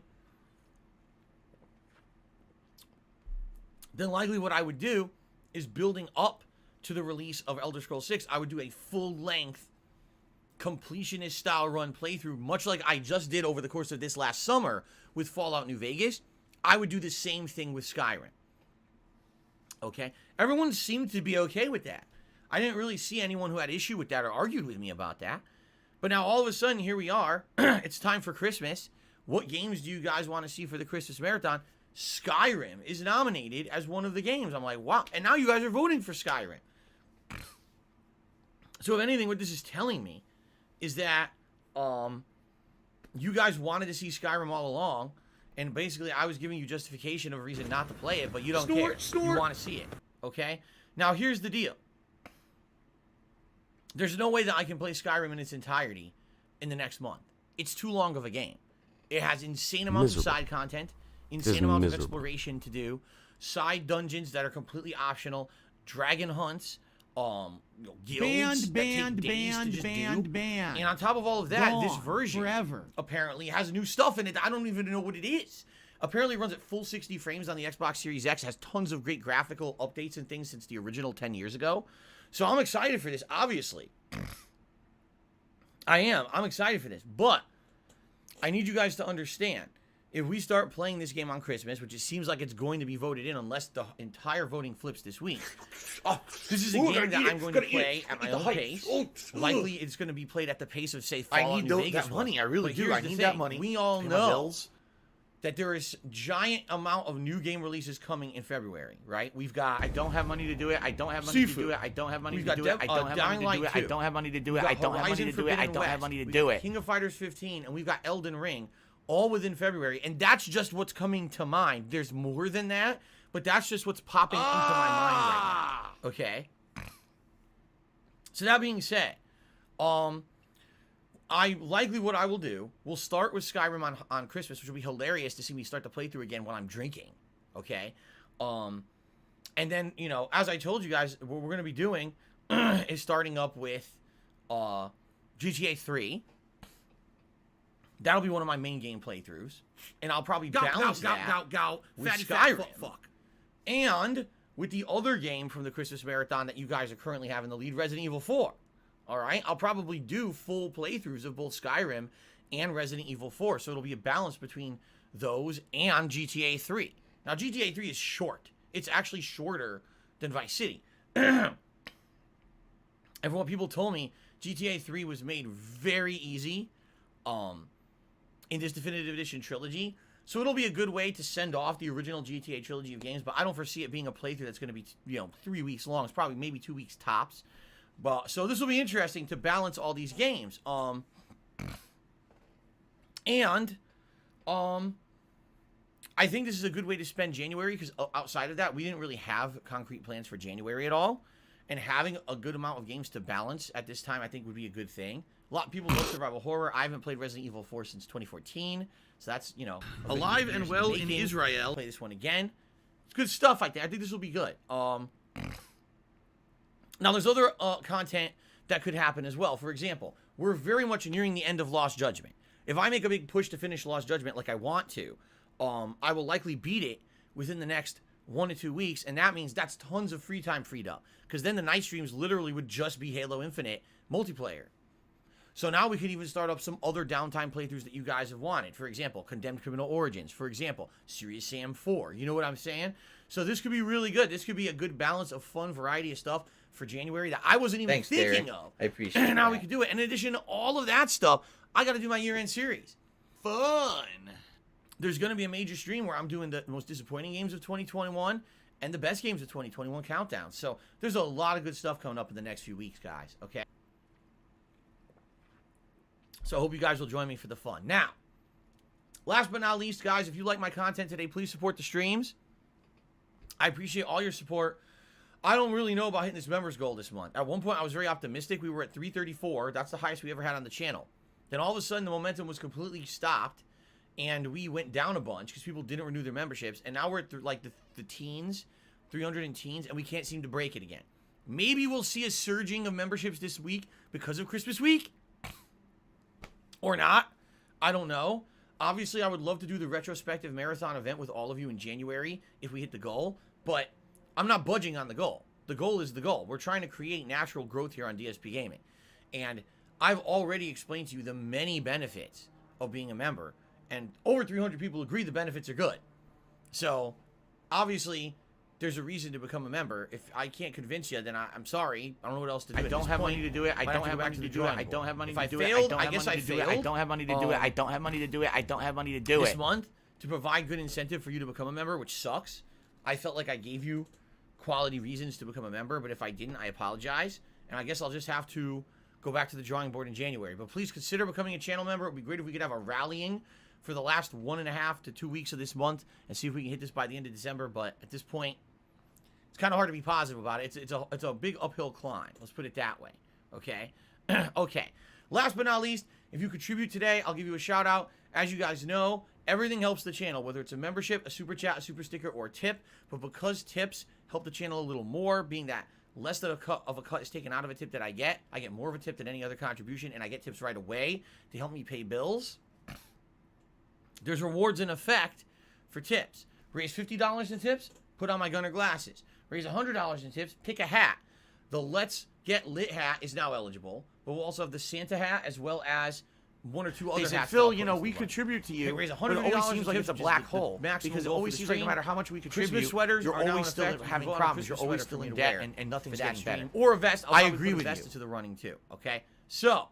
then likely what I would do is building up to the release of Elder Scrolls 6, I would do a full-length completionist style run playthrough, much like I just did over the course of this last summer with Fallout New Vegas. I would do the same thing with Skyrim. Okay? Everyone seemed to be okay with that. I didn't really see anyone who had issue with that or argued with me about that. But now all of a sudden, here we are. It's time for Christmas. What games do you guys want to see for the Christmas Marathon? Skyrim is nominated as one of the games. I'm like, wow. And now you guys are voting for Skyrim. So if anything, what this is telling me is that you guys wanted to see Skyrim all along, and basically I was giving you justification of a reason not to play it, but you don't care. You want to see it, okay? Now here's the deal. There's no way that I can play Skyrim in its entirety in the next month. It's too long of a game. It has insane amounts of side content, insane amounts of exploration to do, side dungeons that are completely optional, dragon hunts, guilds banned. And on top of all of that, this version apparently has new stuff in it. I don't even know what it is. Apparently it runs at full 60 frames on the Xbox Series X, has tons of great graphical updates and things since the original 10 years ago. So I'm excited for this, obviously. I am. I'm excited for this. But I need you guys to understand, if we start playing this game on Christmas, which it seems like it's going to be voted in unless the entire voting flips this week. Oh, this is a game that I'm going to play at my own pace. Likely it's going to be played at the pace of, say, Fallout New Vegas. That money. I really do. I need that money. We all know that there is giant amount of new game releases coming in February, right? We've got I don't have money to do it. I don't have money to do it. I don't have money to do it. I don't have money to do it. I don't have money to do it. I don't have money to do it. I don't have money to do it. King of Fighters 15, and we've got Elden Ring, all within February, and that's just what's coming to mind. There's more than that, but that's just what's popping into my mind right now. Okay. So that being said, what I will do, we'll start with Skyrim on Christmas, which will be hilarious to see me start the playthrough again when I'm drinking, okay? And then, you know, as I told you guys, what we're going to be doing is starting up with GTA 3. That'll be one of my main game playthroughs, and I'll probably balance that with Skyrim. And with the other game from the Christmas Marathon that you guys are currently having the lead, Resident Evil 4. All right, I'll probably do full playthroughs of both Skyrim and Resident Evil 4. So it'll be a balance between those and GTA 3. Now, GTA 3 is short. It's actually shorter than Vice City. And from what people told me, GTA 3 was made very easy in this Definitive Edition trilogy. So it'll be a good way to send off the original GTA trilogy of games, but I don't foresee it being a playthrough that's going to be, 3 weeks long. It's probably maybe 2 weeks tops. But so this will be interesting to balance all these games. I think this is a good way to spend January, because outside of that, we didn't really have concrete plans for January at all. And having a good amount of games to balance at this time, I think, would be a good thing. A lot of people love survival horror. I haven't played Resident Evil 4 since 2014. So that's, Alive and well in Israel. Play this one again. It's good stuff like that. I think this will be good. Now, there's other content that could happen as well. For example, we're very much nearing the end of Lost Judgment. If I make a big push to finish Lost Judgment like I want to, I will likely beat it within the next 1 to 2 weeks, and that means that's tons of free time freed up. Because then the night streams literally would just be Halo Infinite multiplayer. So now we could even start up some other downtime playthroughs that you guys have wanted. For example, Condemned Criminal Origins. For example, Serious Sam 4. You know what I'm saying? So this could be really good. This could be a good balance of fun variety of stuff for January that I wasn't even thinking of. I appreciate And now that. we can do it. And in addition to all of that stuff, I got to do my year-end series. Fun. There's going to be a major stream where I'm doing the most disappointing games of 2021 and the best games of 2021 countdown. So there's a lot of good stuff coming up in the next few weeks, guys. Okay? So I hope you guys will join me for the fun. Now, last but not least, guys, if you like my content today, please support the streams. I appreciate all your support. I don't really know about hitting this members goal this month. At one point, I was very optimistic. We were at 334. That's the highest we ever had on the channel. Then all of a sudden, the momentum was completely stopped, and we went down a bunch because people didn't renew their memberships. And now we're at like the teens, 300 in teens, and we can't seem to break it again. Maybe we'll see a surging of memberships this week because of Christmas week. Or not. I don't know. Obviously, I would love to do the retrospective marathon event with all of you in January if we hit the goal. But I'm not budging on the goal. The goal is the goal. We're trying to create natural growth here on DSP Gaming. And I've already explained to you the many benefits of being a member. And over 300 people agree the benefits are good. So, obviously, there's a reason to become a member. If I can't convince you, then I'm sorry. I don't know what else to do. I don't have money to do it. I don't have money to do it. I don't have money to do it. I don't have money to do it. I don't have money to do it. I don't have money to do it. I don't have money to do it. This month, to provide good incentive for you to become a member, which sucks, I felt like I gave you quality reasons to become a member, but if I didn't, I apologize. And I guess I'll just have to go back to the drawing board in January. But please consider becoming a channel member. It would be great if we could have a rallying for the last 1.5 to 2 weeks of this month and see if we can hit this by the end of December. But at this point, it's kind of hard to be positive about it. It's a big uphill climb. Let's put it that way. Okay? Okay. Last but not least, if you contribute today, I'll give you a shout out. As you guys know, everything helps the channel, whether it's a membership, a super chat, a super sticker, or a tip. But because tips help the channel a little more, being that less than a cut is taken out of a tip that I get more of a tip than any other contribution, and I get tips right away to help me pay bills. There's rewards in effect for tips. Raise $50 in tips, put on my Gunner glasses. Raise $100 in tips, pick a hat. The Let's Get Lit hat is now eligible, but we'll also have the Santa hat as well as 1 or 2 other They said, hats. Phil, we contribute to you. They raise but it $100 always seems like in it's a tips, black which is the hole. maximum Because it goal always for the seems like no stream. matter how much we contribute, Christmas sweaters you're are now always in still effect. having If you want a problems. You're Christmas always sweater still for me in to debt, wear and nothing's for that getting better. stream. Or a vest. I'll I probably agree put a with vest you. into the running too. Okay, so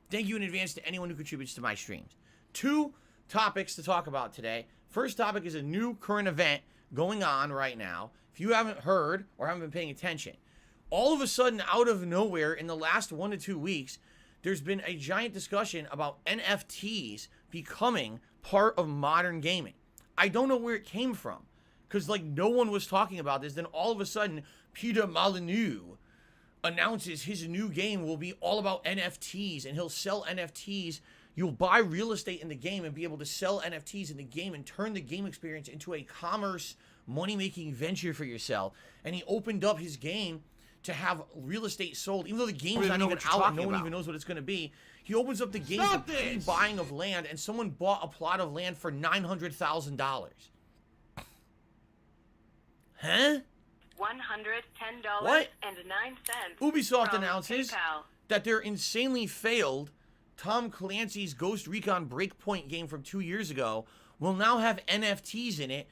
thank you in advance to anyone who contributes to my streams. 2 topics to talk about today. First topic is a new current event going on right now. If you haven't heard or haven't been paying attention, all of a sudden, out of nowhere, in the last 1 to 2 weeks, there's been a giant discussion about NFTs becoming part of modern gaming. I don't know where it came from, because no one was talking about this. Then all of a sudden, Peter Molyneux announces his new game will be all about NFTs, and he'll sell NFTs. You'll buy real estate in the game and be able to sell NFTs in the game and turn the game experience into a commerce money-making venture for yourself. And he opened up his game to have real estate sold, even though the game's not even out, no one even knows what it's going to be. He opens up the game for pre-buying of land, and someone bought a plot of land for $900,000. Huh? $110.09. Ubisoft from announces PayPal. that their insanely failed Tom Clancy's Ghost Recon Breakpoint game from 2 years ago will now have NFTs in it,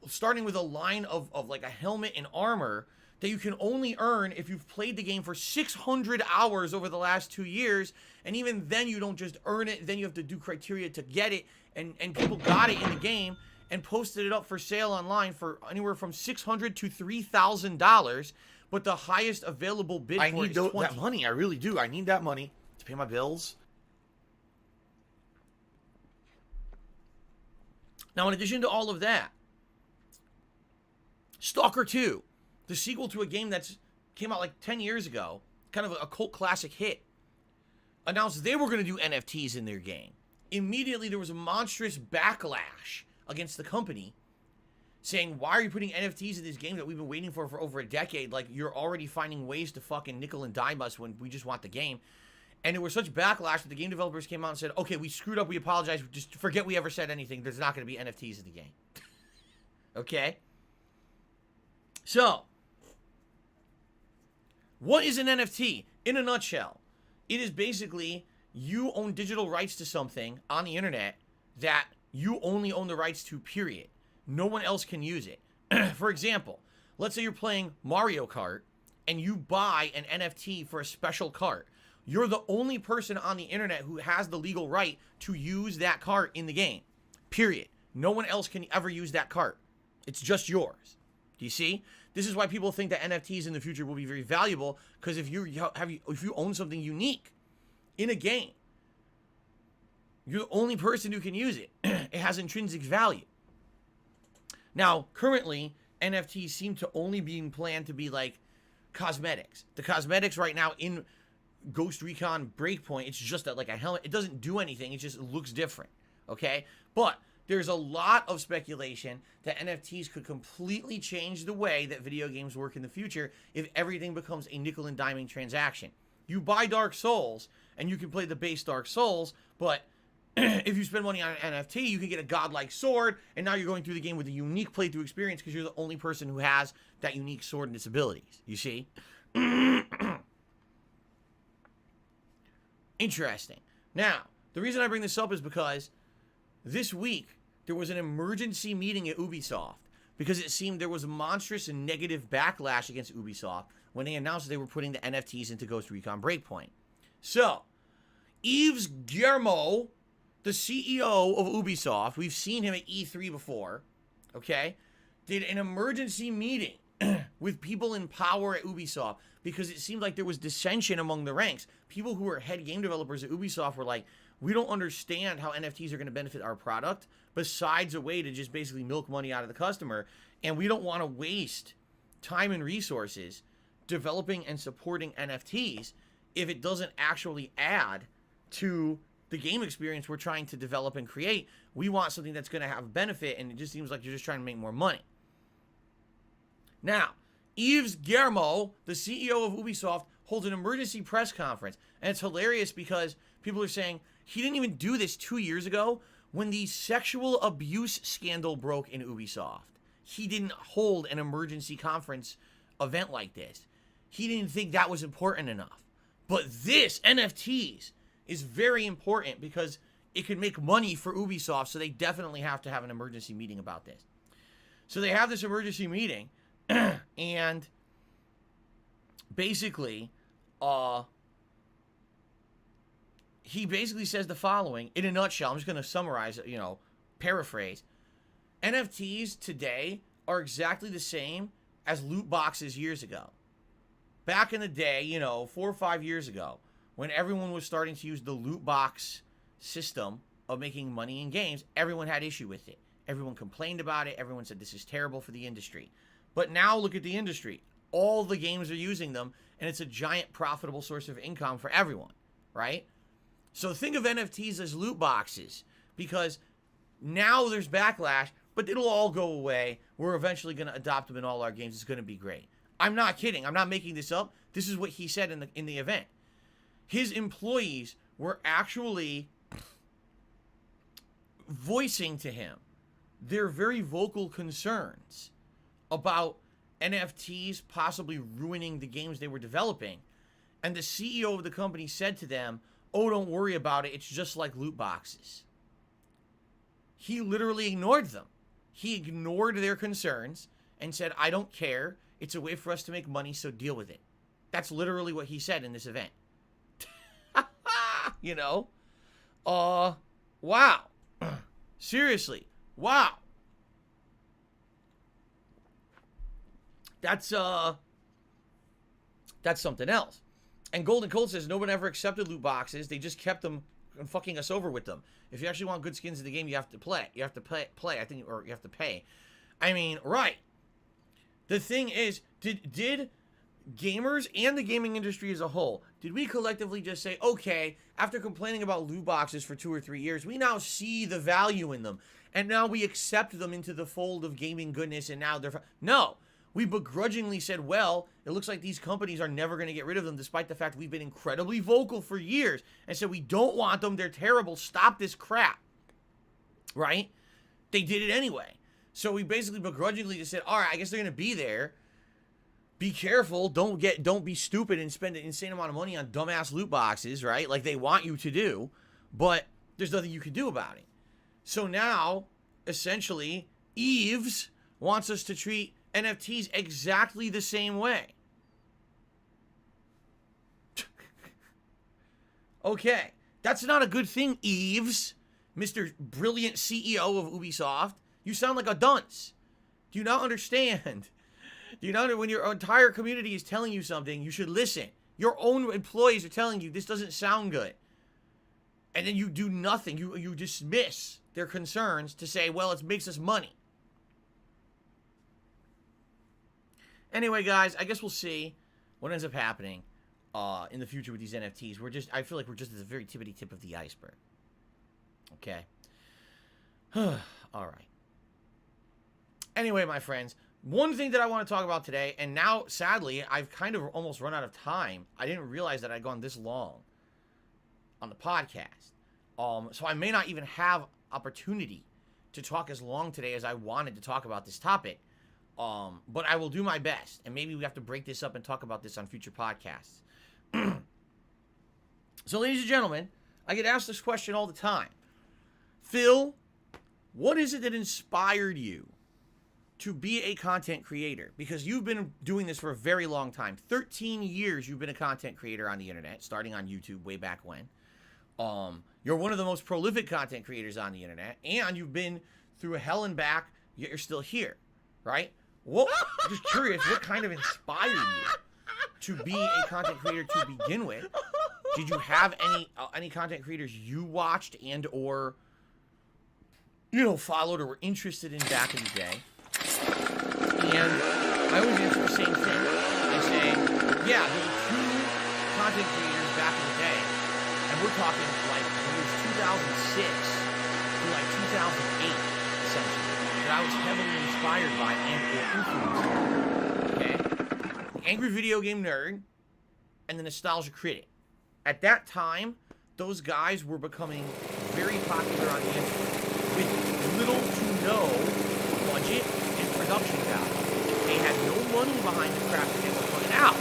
starting with a line of like a helmet and armor that you can only earn if you've played the game for 600 hours over the last 2 years. And even then, you don't just earn it, then you have to do criteria to get it. And people got it in the game and posted it up for sale online for anywhere from $600 to $3,000. But the highest available bid I for need it is 20. that money. I really do. I need that money to pay my bills. Now, in addition to all of that, Stalker 2, the sequel to a game that's came out like 10 years ago, kind of a cult classic hit, announced they were going to do NFTs in their game. Immediately, there was a monstrous backlash against the company saying, why are you putting NFTs in this game that we've been waiting for over a decade? Like, you're already finding ways to fucking nickel and dime us when we just want the game. And there was such backlash that the game developers came out and said, okay, we screwed up, we apologize, just forget we ever said anything. There's not going to be NFTs in the game. Okay? So, what is an NFT? In a nutshell, it is basically you own digital rights to something on the internet that you only own the rights to, period. No one else can use it. For example, let's say you're playing Mario Kart and you buy an NFT for a special cart. You're the only person on the internet who has the legal right to use that cart in the game, period. No one else can ever use that cart. It's just yours. Do you see? This is why people think that NFTs in the future will be very valuable, because if you own something unique in a game, you're the only person who can use it. It has intrinsic value. Now, currently, NFTs seem to only be planned to be like cosmetics. The cosmetics right now in Ghost Recon Breakpoint, it's just like a helmet. It doesn't do anything. It just looks different. Okay? But there's a lot of speculation that NFTs could completely change the way that video games work in the future if everything becomes a nickel and diming transaction. You buy Dark Souls, and you can play the base Dark Souls, but if you spend money on an NFT, you can get a godlike sword, and now you're going through the game with a unique playthrough experience because you're the only person who has that unique sword and its abilities. You see? Interesting. Now, the reason I bring this up is because this week, there was an emergency meeting at Ubisoft because it seemed there was a monstrous and negative backlash against Ubisoft when they announced they were putting the NFTs into Ghost Recon Breakpoint. So, Yves Guillemot, the CEO of Ubisoft, we've seen him at E3 before, okay, did an emergency meeting with people in power at Ubisoft because it seemed like there was dissension among the ranks. People who were head game developers at Ubisoft were like, we don't understand how NFTs are going to benefit our product besides a way to just basically milk money out of the customer. And we don't want to waste time and resources developing and supporting NFTs if it doesn't actually add to the game experience we're trying to develop and create. We want something that's going to have benefit, and it just seems like you're just trying to make more money. Now, Yves Guillemot, the CEO of Ubisoft, holds an emergency press conference. And it's hilarious because people are saying he didn't even do this 2 years ago when the sexual abuse scandal broke in Ubisoft. He didn't hold an emergency conference event like this. He didn't think that was important enough. But this, NFTs, is very important because it could make money for Ubisoft, so they definitely have to have an emergency meeting about this. So they have this emergency meeting, and basically, he basically says the following, in a nutshell. I'm just going to summarize it, paraphrase. NFTs today are exactly the same as loot boxes years ago. Back in the day, 4 or 5 years ago, when everyone was starting to use the loot box system of making money in games, everyone had issue with it. Everyone complained about it. Everyone said this is terrible for the industry. But now look at the industry. All the games are using them, and it's a giant profitable source of income for everyone, right? So think of NFTs as loot boxes, because now there's backlash, but it'll all go away. We're eventually going to adopt them in all our games. It's going to be great. I'm not kidding. I'm not making this up. This is what he said in the event. His employees were actually voicing to him their very vocal concerns about NFTs possibly ruining the games they were developing. And the CEO of the company said to them, oh, don't worry about it, it's just like loot boxes. He literally ignored them. He ignored their concerns and said, I don't care. It's a way for us to make money, so deal with it. That's literally what he said in this event. You know? Wow. Seriously. Wow. That's something else. And Golden Cold says no one ever accepted loot boxes. They just kept them and fucking us over with them. If you actually want good skins in the game, you have to play. You have to play, I think, or you have to pay. I mean, right. The thing is, did gamers and the gaming industry as a whole, did we collectively just say, okay, after complaining about loot boxes for 2 or 3 years, we now see the value in them, and now we accept them into the fold of gaming goodness, and now they're... No. We begrudgingly said, well, it looks like these companies are never going to get rid of them, despite the fact we've been incredibly vocal for years and said we don't want them, they're terrible, stop this crap. Right? They did it anyway. So we basically begrudgingly just said, all right, I guess they're going to be there. Be careful, don't be stupid and spend an insane amount of money on dumbass loot boxes, right? Like they want you to do, but there's nothing you can do about it. So now, essentially, Eves wants us to treat NFTs exactly the same way. Okay, that's not a good thing, Eves, Mr. Brilliant CEO of Ubisoft. You sound like a dunce. Do you not understand? Do you not, when your entire community is telling you something, you should listen. Your own employees are telling you this doesn't sound good. And then you do nothing. You dismiss their concerns to say, well, it makes us money. Anyway, guys, I guess we'll see what ends up happening in the future with these NFTs. I feel like we're just at the very tippity tip of the iceberg. Okay. All right. Anyway, my friends, one thing that I want to talk about today, and now, sadly, I've kind of almost run out of time. I didn't realize that I'd gone this long on the podcast. So I may not even have opportunity to talk as long today as I wanted to talk about this topic. But I will do my best, and maybe we have to break this up and talk about this on future podcasts. So, ladies and gentlemen, I get asked this question all the time. Phil, what is it that inspired you to be a content creator? Because you've been doing this for a very long time. 13 years you've been a content creator on the internet, starting on YouTube way back when. You're one of the most prolific content creators on the internet, and you've been through hell and back, yet you're still here, right? Well, I'm just curious, what kind of inspired you to be a content creator to begin with? Did you have any content creators you watched and or, followed or were interested in back in the day? And I always answer the same thing. I say, yeah, there were 2 content creators back in the day, and we're talking like the years 2006 to like 2008, essentially, that I was heavily inspired by and or influenced by. Okay? The Angry Video Game Nerd and the Nostalgia Critic. At that time, those guys were becoming very popular on the internet with little to no budget and production value. They had no money behind the crap that they were putting out.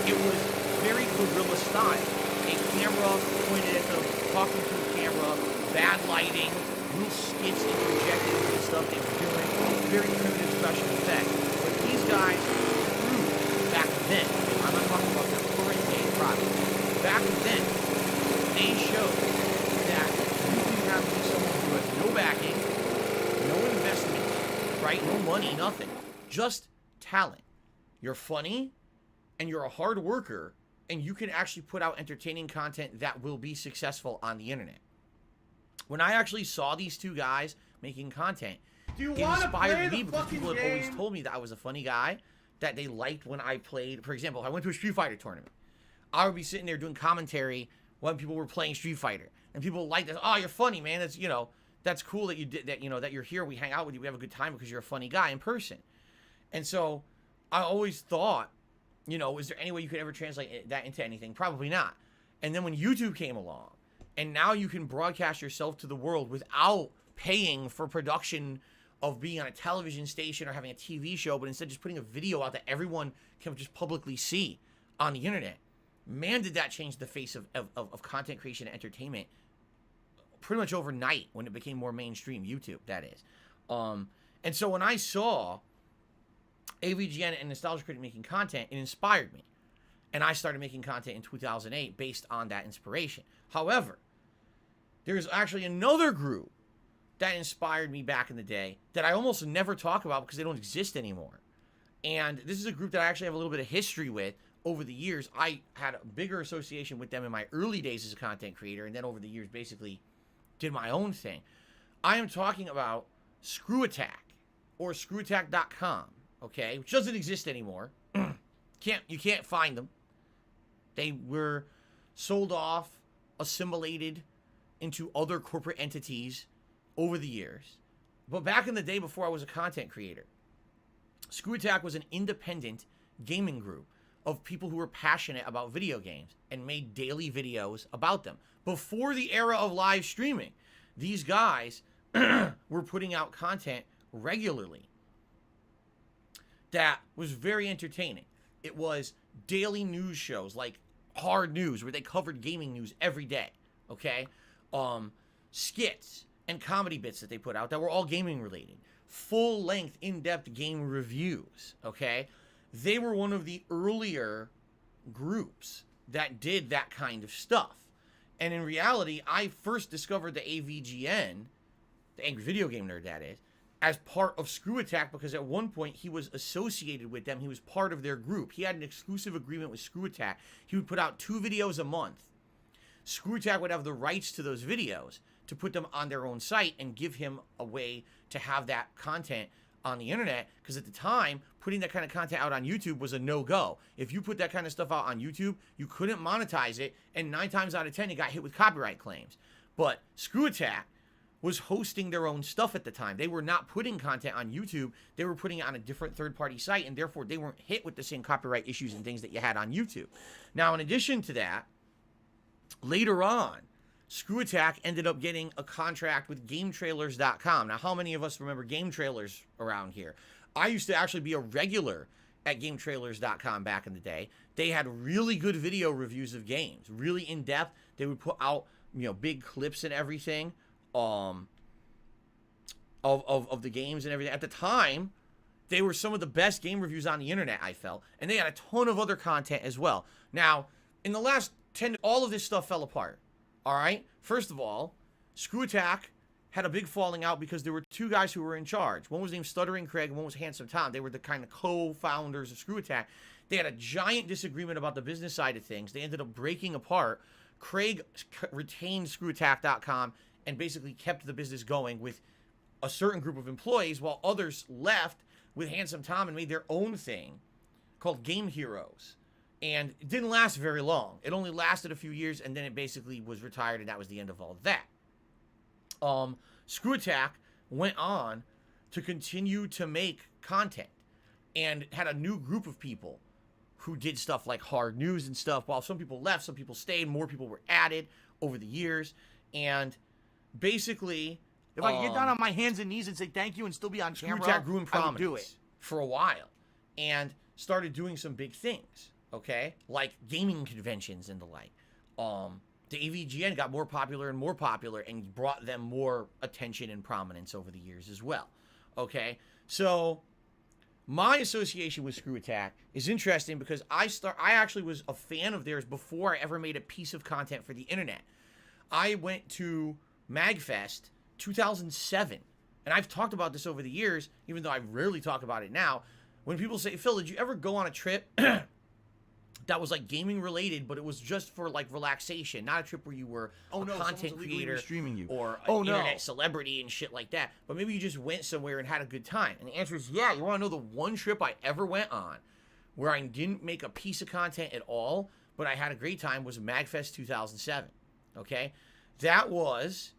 It was very guerrilla style. A camera pointed at them, talking to a camera, bad lighting, little skits interjected into the stuff they were doing, very primitive special effects. But these guys proved back then, I'm not talking about their current day product, back then, they showed that you can have someone who has no backing, no investment, right? No money, nothing. Just talent. You're funny, and you're a hard worker, and you can actually put out entertaining content that will be successful on the internet. When I actually saw these 2 guys making content, it inspired me because people had always told me that I was a funny guy, that they liked when I played. For example, if I went to a Street Fighter tournament, I would be sitting there doing commentary when people were playing Street Fighter, and people liked this. Oh, you're funny, man. That's that's cool that you did that. That you're here. We hang out with you. We have a good time because you're a funny guy in person. And so I always thought, is there any way you could ever translate that into anything? Probably not. And then when YouTube came along, and now you can broadcast yourself to the world without paying for production of being on a television station or having a TV show, but instead just putting a video out that everyone can just publicly see on the internet. man, did that change the face of content creation and entertainment pretty much overnight when it became more mainstream, YouTube, that is. And so when I saw AVGN and Nostalgia Critic making content, it inspired me. And I started making content in 2008 based on that inspiration. However, there's actually another group that inspired me back in the day that I almost never talk about because they don't exist anymore. And this is a group that I actually have a little bit of history with over the years. I had a bigger association with them in my early days as a content creator, and then over the years basically did my own thing. I am talking about Screw Attack, or ScrewAttack.com, okay, which doesn't exist anymore. You can't find them. They were sold off, assimilated into other corporate entities over the years. But back in the day before I was a content creator, Screw Attack was an independent gaming group of people who were passionate about video games and made daily videos about them. Before the era of live streaming, these guys were putting out content regularly that was very entertaining. It was daily news shows like Hard News, where they covered gaming news every day, okay? Skits and comedy bits that they put out that were all gaming related. Full-length, in-depth game reviews, okay? They were one of the earlier groups that did that kind of stuff. And in reality, I first discovered the AVGN, the Angry Video Game Nerd that is, as part of Screw Attack, because at one point he was associated with them. He was part of their group. He had an exclusive agreement with Screw Attack. He would put out 2 videos a month. Screw Attack would have the rights to those videos to put them on their own site and give him a way to have that content on the internet, because at the time, putting that kind of content out on YouTube was a no-go. If you put that kind of stuff out on YouTube, you couldn't monetize it, and 9 times out of 10, it got hit with copyright claims. But Screw Attack was hosting their own stuff at the time. They were not putting content on YouTube. They were putting it on a different third-party site, and therefore they weren't hit with the same copyright issues and things that you had on YouTube. Now, in addition to that, later on, Screw Attack ended up getting a contract with GameTrailers.com. Now, how many of us remember Game Trailers around here? I used to actually be a regular at GameTrailers.com back in the day. They had really good video reviews of games, really in-depth. They would put out, big clips and everything of the games and everything. At the time, they were some of the best game reviews on the internet, I felt. And they had a ton of other content as well. Now, in the last 10, all of this stuff fell apart. All right? First of all, Screw Attack had a big falling out because there were 2 guys who were in charge. One was named Stuttering Craig, and one was Handsome Tom. They were the kind of co-founders of Screw Attack. They had a giant disagreement about the business side of things. They ended up breaking apart. Craig retained ScrewAttack.com and basically kept the business going with a certain group of employees, while others left with Handsome Tom and made their own thing called Game Heroes. And it didn't last very long. It only lasted a few years, and then it basically was retired, and that was the end of all of that. Screw Attack went on to continue to make content and had a new group of people who did stuff like Hard News and stuff. While some people left, some people stayed, more people were added over the years. And basically, If I could get down on my hands and knees and say thank you and still be on Screw camera, Attack grew in I would prominence do it. for a while and started doing some big things, okay? Like gaming conventions and the like. The AVGN got more popular and brought them more attention and prominence over the years as well, okay? So my association with Screw Attack is interesting because I actually was a fan of theirs before I ever made a piece of content for the internet. I went to MagFest 2007, and I've talked about this over the years, even though I rarely talk about it now. When people say, Phil, did you ever go on a trip that was like gaming related, but it was just for like relaxation, not a trip where you were a content creator streaming you, or an internet celebrity and shit like that, but maybe you just went somewhere and had a good time? And the answer is yeah. You want to know the one trip I ever went on where I didn't make a piece of content at all, but I had a great time, was MagFest 2007, okay? That was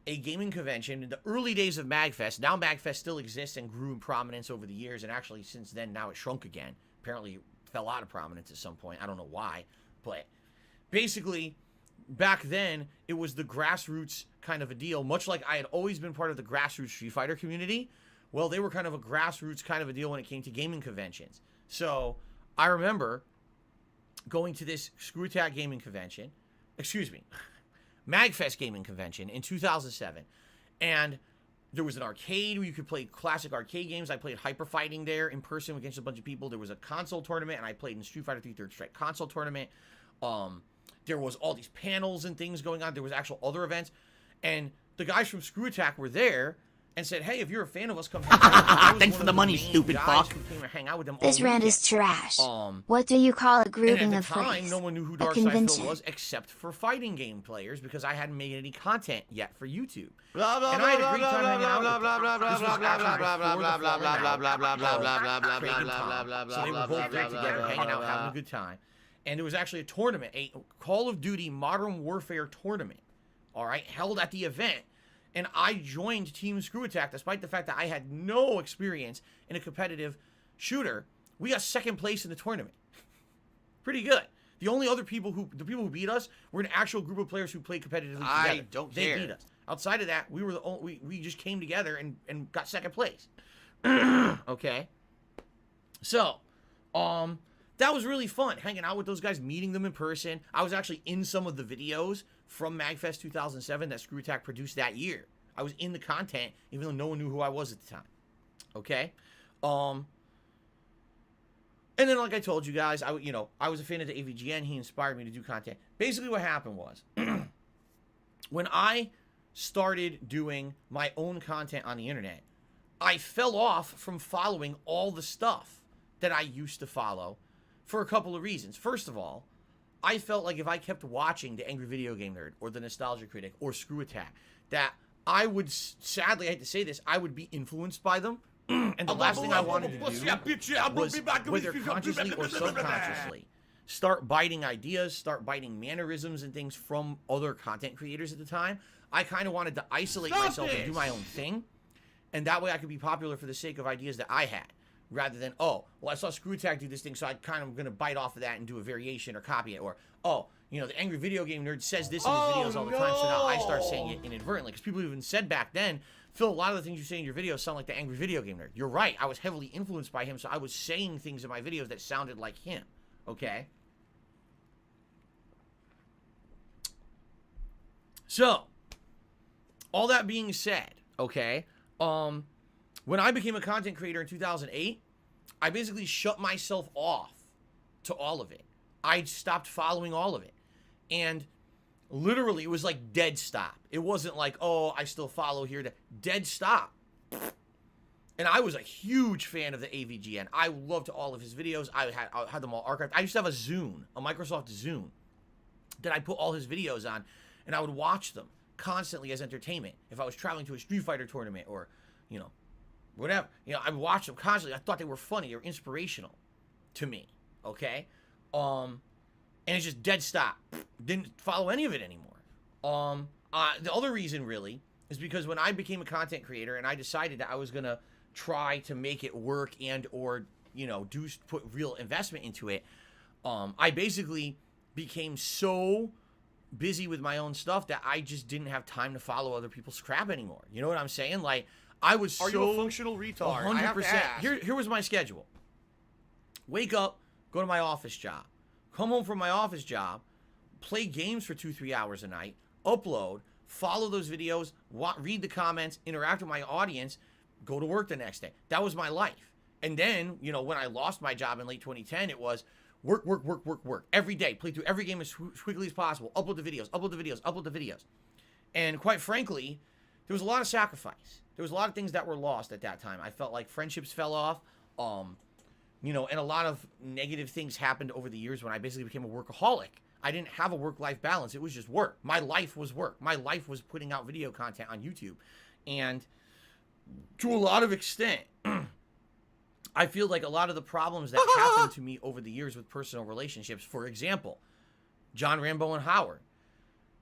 a gaming convention in the early days of MagFest. Now MagFest still exists and grew in prominence over the years, and actually since then, now it shrunk again. Apparently it fell out of prominence at some point. I don't know why, but basically back then it was the grassroots kind of a deal, much like I had always been part of the grassroots Street Fighter community. Well, they were kind of a grassroots kind of a deal when it came to gaming conventions. So I remember going to this Screw Attack Gaming Convention, excuse me, MagFest Gaming Convention in 2007, and there was an arcade where you could play classic arcade games. I played Hyper Fighting there in person against a bunch of people. There was a console tournament, and I played in Street Fighter 3 Third Strike console tournament. There was all these panels and things going on. There was actual other events, and the guys from Screw Attack were there and said, "Hey, if you're a fan of us, come hang out." Thanks for the money, stupid fuck. Who came and hang out with them This all rant weekend. is trash. Um, What do you call a And grouping at of the time, friends? no one knew who A Dark Side Phil convention. was except for fighting game players because I hadn't made any content yet for YouTube. Blah blah And blah I had a blah great blah time hanging blah out blah with blah them. blah This was blah blah actually blah blah before blah the blah falling blah out blah blah blah of blah blah blah Craig and blah Tom. blah blah blah So they were blah both blah great blah together, blah hanging out, blah having blah. a good time. And there was actually a tournament, a Call of Duty Modern Warfare tournament, all right, held at the event. And I joined Team Screw Attack despite the fact that I had no experience in a competitive shooter. We got second place in the tournament. Pretty good. The only other people who beat us were an actual group of players who played competitively together. I don't They care. beat us. Outside of that, we were the only, we just came together and got second place. Okay. So, that was really fun, hanging out with those guys, meeting them in person. I was actually in some of the videos from MagFest 2007 that Screw Attack produced that year. I was in the content, even though no one knew who I was at the time. Okay? And then, like I told you guys, I was a fan of the AVGN. He inspired me to do content. Basically, what happened was, when I started doing my own content on the internet, I fell off from following all the stuff that I used to follow for a couple of reasons. First of all, I felt like if I kept watching the Angry Video Game Nerd or the Nostalgia Critic or Screw Attack, that I would, sadly, I hate to say this, I would be influenced by them. And the last thing I wanted to do was, whether consciously or subconsciously, start biting ideas, start biting mannerisms and things from other content creators at the time. I kind of wanted to isolate myself and do my own thing. And that way I could be popular for the sake of ideas that I had. Rather than, oh, well, I saw Screw Attack do this thing, so I kind of going to bite off of that and do a variation or copy it. Or, oh, the Angry Video Game Nerd says this in his videos all the time, so now I start saying it inadvertently. Because people even said back then, Phil, a lot of the things you say in your videos sound like the Angry Video Game Nerd. You're right. I was heavily influenced by him, so I was saying things in my videos that sounded like him. Okay? So, all that being said, okay, when I became a content creator in 2008, I basically shut myself off to all of it. I stopped following all of it. And literally, it was like dead stop. It wasn't like, oh, I still follow here. Dead stop. And I was a huge fan of the AVGN. I loved all of his videos. I had them all archived. I used to have a Zune, a Microsoft Zune, that I put all his videos on, and I would watch them constantly as entertainment. If I was traveling to a Street Fighter tournament or, whatever. I would watch them constantly. I thought they were funny or inspirational to me. Okay? And it's just dead stop. Didn't follow any of it anymore. The other reason, really, is because when I became a content creator and I decided that I was going to try to make it work and or, put real investment into it, I basically became so busy with my own stuff that I just didn't have time to follow other people's crap anymore. You know what I'm saying? Like, I was Are you a functional retard? 100%. I have to ask. Here was my schedule. Wake up, go to my office job. Come home from my office job, play games for 2-3 hours a night, upload, follow those videos, read the comments, interact with my audience, go to work the next day. That was my life. And then, when I lost my job in late 2010, it was work. Every day, play through every game as quickly as possible, upload the videos. And quite frankly, there was a lot of sacrifice. There was a lot of things that were lost at that time. I felt like friendships fell off, and a lot of negative things happened over the years when I basically became a workaholic. I didn't have a work-life balance. It was just work. My life was work. My life was putting out video content on YouTube. And to a lot of extent, I feel like a lot of the problems that happened to me over the years with personal relationships, for example, John Rambo and Howard.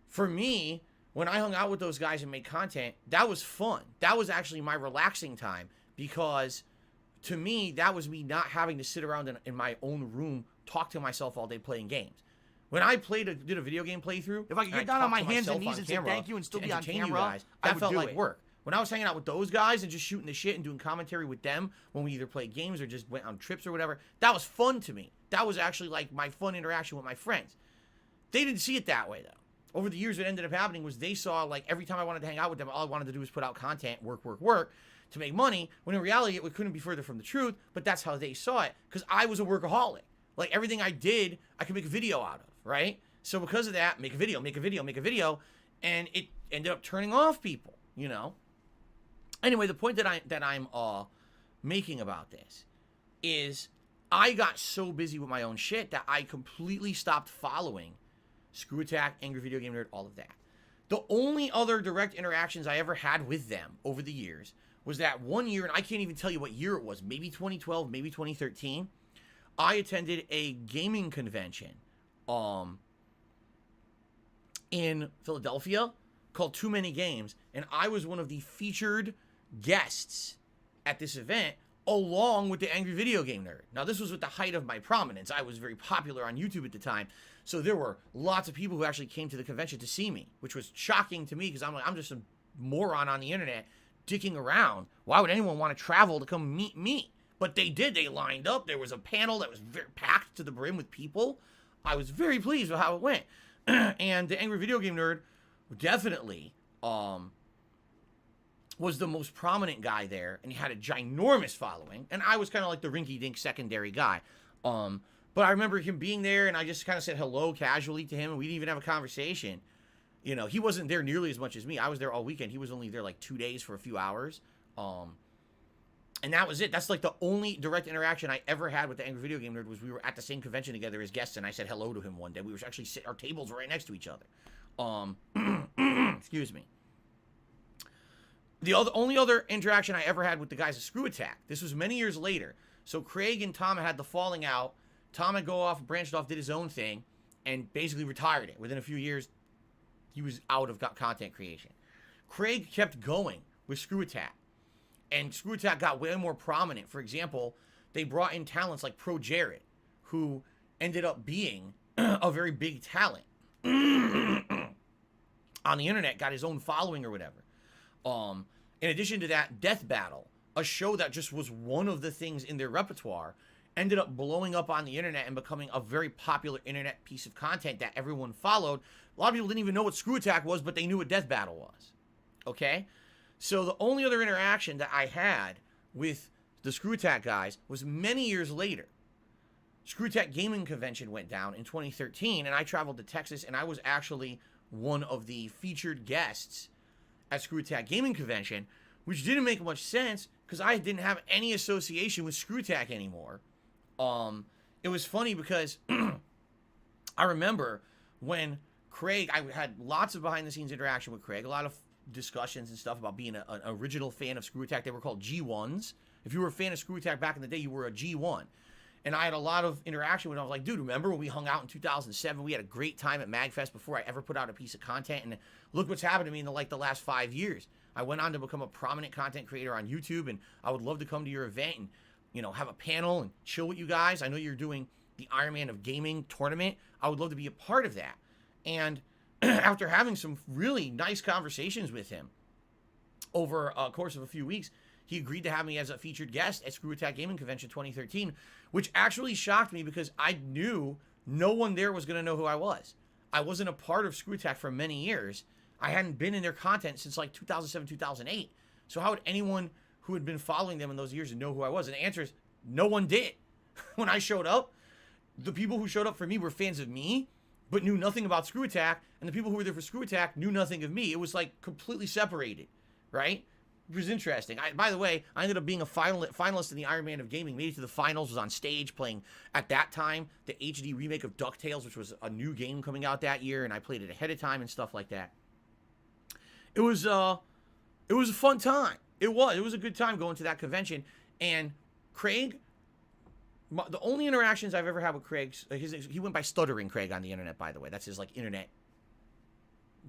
For me, when I hung out with those guys and made content, that was fun. That was actually my relaxing time because to me, that was me not having to sit around in my own room, talk to myself all day playing games. When I did a video game playthrough, If I could get down on my hands and knees and say thank you and still be on camera, that I would felt do like it. work. When I was hanging out with those guys and just shooting the shit and doing commentary with them when we either played games or just went on trips or whatever, that was fun to me. That was actually like my fun interaction with my friends. They didn't see it that way though. Over the years, what ended up happening was they saw like every time I wanted to hang out with them, all I wanted to do was put out content, work to make money, when in reality, it couldn't be further from the truth, but that's how they saw it, because I was a workaholic. Like, everything I did, I could make a video out of, right? So because of that, make a video, and it ended up turning off people, you know? Anyway, the point that I'm making about this is I got so busy with my own shit that I completely stopped following Screw Attack, Angry Video Game Nerd, all of that. The only other direct interactions I ever had with them over the years was that one year, and I can't even tell you what year it was, maybe 2012, maybe 2013, I attended a gaming convention in Philadelphia called Too Many Games, and I was one of the featured guests at this event along with the Angry Video Game Nerd. Now, this was at the height of my prominence. I was very popular on YouTube at the time, so there were lots of people who actually came to the convention to see me, which was shocking to me because I'm just a moron on the internet dicking around. Why would anyone want to travel to come meet me? But they did. They lined up. There was a panel that was very packed to the brim with people. I was very pleased with how it went. And the Angry Video Game Nerd definitely was the most prominent guy there, and he had a ginormous following, and I was kind of like the rinky-dink secondary guy. But I remember him being there, and I just kind of said hello casually to him, and we didn't even have a conversation. You know, he wasn't there nearly as much as me. I was there all weekend. He was only there like 2 days for a few hours. And that was it. That's like the only direct interaction I ever had with the Angry Video Game Nerd was we were at the same convention together as guests, and I said hello to him one day. We were actually our tables were right next to each other. Excuse me. The only other interaction I ever had with the guys at Screw Attack, this was many years later. So Craig and Tom had the falling out. Tom had branched off, did his own thing, and basically retired it. Within a few years, he was out of content creation. Craig kept going with Screw Attack, and Screw Attack got way more prominent. For example, they brought in talents like Pro Jared, who ended up being a very big talent on the internet, got his own following or whatever. In addition to that, Death Battle, a show that just was one of the things in their repertoire, ended up blowing up on the internet and becoming a very popular internet piece of content that everyone followed. A lot of people didn't even know what Screw Attack was, but they knew what Death Battle was. Okay? So the only other interaction that I had with the Screw Attack guys was many years later. Screw Attack Gaming Convention went down in 2013, and I traveled to Texas, and I was actually one of the featured guests at Screw Attack Gaming Convention, which didn't make much sense because I didn't have any association with Screw Attack anymore. It was funny because I remember when Craig, I had lots of behind-the-scenes interaction with Craig, a lot of discussions and stuff about being an original fan of Screw Attack. They were called G1s. If you were a fan of Screw Attack back in the day, you were a G1. And I had a lot of interaction with him. I was like, dude, remember when we hung out in 2007? We had a great time at MagFest before I ever put out a piece of content. And look what's happened to me in the last 5 years. I went on to become a prominent content creator on YouTube, and I would love to come to your event and, you know, have a panel and chill with you guys. I know you're doing the Iron Man of Gaming tournament. I would love to be a part of that. And after having some really nice conversations with him over a course of a few weeks, he agreed to have me as a featured guest at Screw Attack Gaming Convention 2013, which actually shocked me because I knew no one there was going to know who I was. I wasn't a part of Screw Attack for many years. I hadn't been in their content since like 2007, 2008. So how would anyone who had been following them in those years know who I was? And the answer is no one did. When I showed up, the people who showed up for me were fans of me, but knew nothing about Screw Attack, and the people who were there for Screw Attack knew nothing of me. It was like completely separated, right? It was interesting. By the way, I ended up being a finalist in the Iron Man of Gaming, made it to the finals, was on stage playing, at that time, the HD remake of DuckTales, which was a new game coming out that year, and I played it ahead of time and stuff like that. It was a fun time. It was a good time going to that convention. And Craig, the only interactions I've ever had with Craig, he went by Stuttering Craig on the internet, by the way. That's his like internet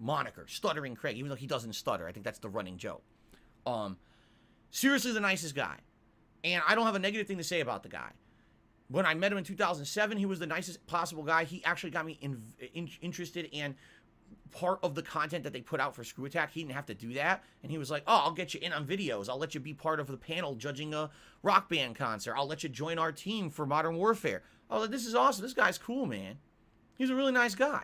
moniker, Stuttering Craig, even though he doesn't stutter. I think that's the running joke. Seriously the nicest guy. And I don't have a negative thing to say about the guy. When I met him in 2007, he was the nicest possible guy. He actually got me interested and part of the content that they put out for Screw Attack. He didn't have to do that. And he was like, oh, I'll get you in on videos. I'll let you be part of the panel judging a Rock Band concert. I'll let you join our team for Modern Warfare. I was like, this is awesome. This guy's cool, man. He's a really nice guy.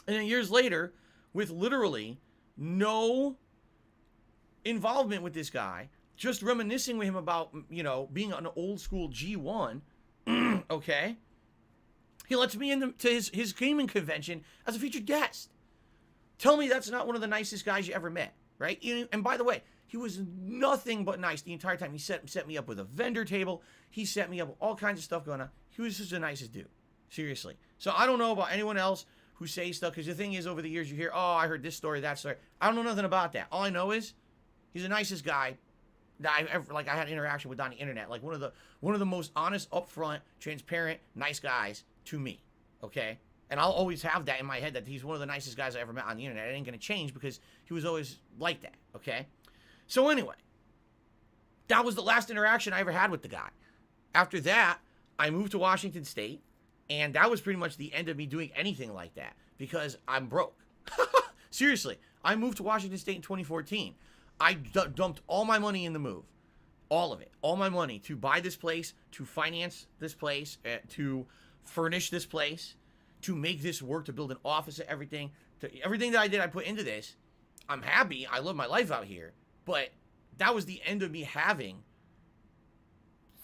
And then years later, with literally no involvement with this guy, just reminiscing with him about, you know, being an old school G1, okay? He lets me into his gaming convention as a featured guest. Tell me that's not one of the nicest guys you ever met, right? And by the way, he was nothing but nice the entire time. He set me up with a vendor table. He set me up with all kinds of stuff going on. He was just the nicest dude. Seriously. So I don't know about anyone else who says stuff, because the thing is, over the years you hear, oh, I heard this story, that story. I don't know nothing about that. All I know is he's the nicest guy that I ever, like, I had interaction with on the internet. Like one of the most honest, upfront, transparent, nice guys to me. Okay? And I'll always have that in my head, that he's one of the nicest guys I ever met on the internet. It ain't gonna change because he was always like that. Okay? So anyway, that was the last interaction I ever had with the guy. After that, I moved to Washington State, and that was pretty much the end of me doing anything like that, because I'm broke. Seriously, I moved to Washington State in 2014. I dumped all my money in the move. All of it. All my money to buy this place, to finance this place, to furnish this place, to make this work, to build an office and everything. Everything that I did, I put into this. I'm happy. I live my life out here. But that was the end of me having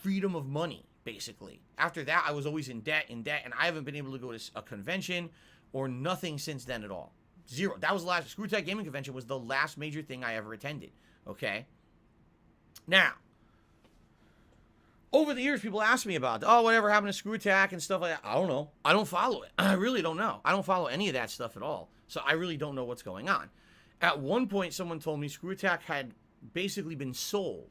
freedom of money, basically. After that, I was always in debt, and I haven't been able to go to a convention or nothing since then at all. Zero. That was the last. Screw Attack Gaming Convention was the last major thing I ever attended. Okay? Now, over the years, people ask me about, oh, whatever happened to Screw Attack and stuff like that. I don't know. I don't follow it. I really don't know. I don't follow any of that stuff at all. So I really don't know what's going on. At one point, someone told me Screw Attack had basically been sold.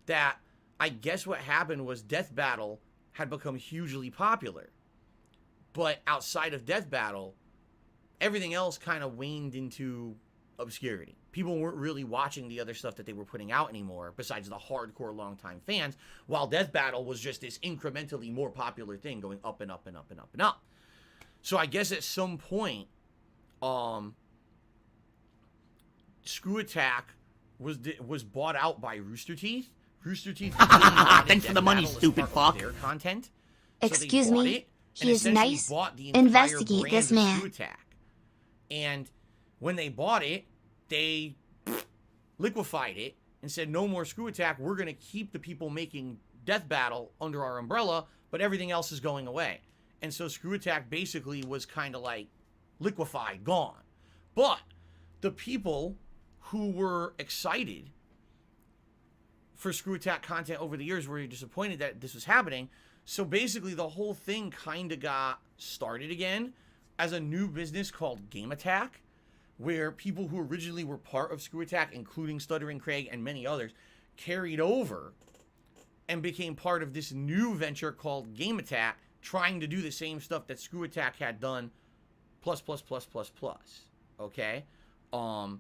That I guess what happened was Death Battle had become hugely popular. But outside of Death Battle, everything else kind of waned into obscurity. People weren't really watching the other stuff that they were putting out anymore, besides the hardcore longtime fans, while Death Battle was just this incrementally more popular thing going up and up and up and up and up. So I guess at some point, Screw Attack was bought out by Rooster Teeth. Rooster Teeth. Thanks for the money, stupid fuck. Their content. Excuse me. He is nice. Investigate this man. Screw Attack. And when they bought it, they liquefied it and said, no more Screw Attack. We're going to keep the people making Death Battle under our umbrella, but everything else is going away. And so Screw Attack basically was kind of like liquefied, gone. But the people who were excited for Screw Attack content over the years were disappointed that this was happening. So basically the whole thing kind of got started again as a new business called Game Attack, where people who originally were part of Screw Attack, including Stuttering Craig and many others, carried over and became part of this new venture called Game Attack, trying to do the same stuff that Screw Attack had done, plus. Okay? Now,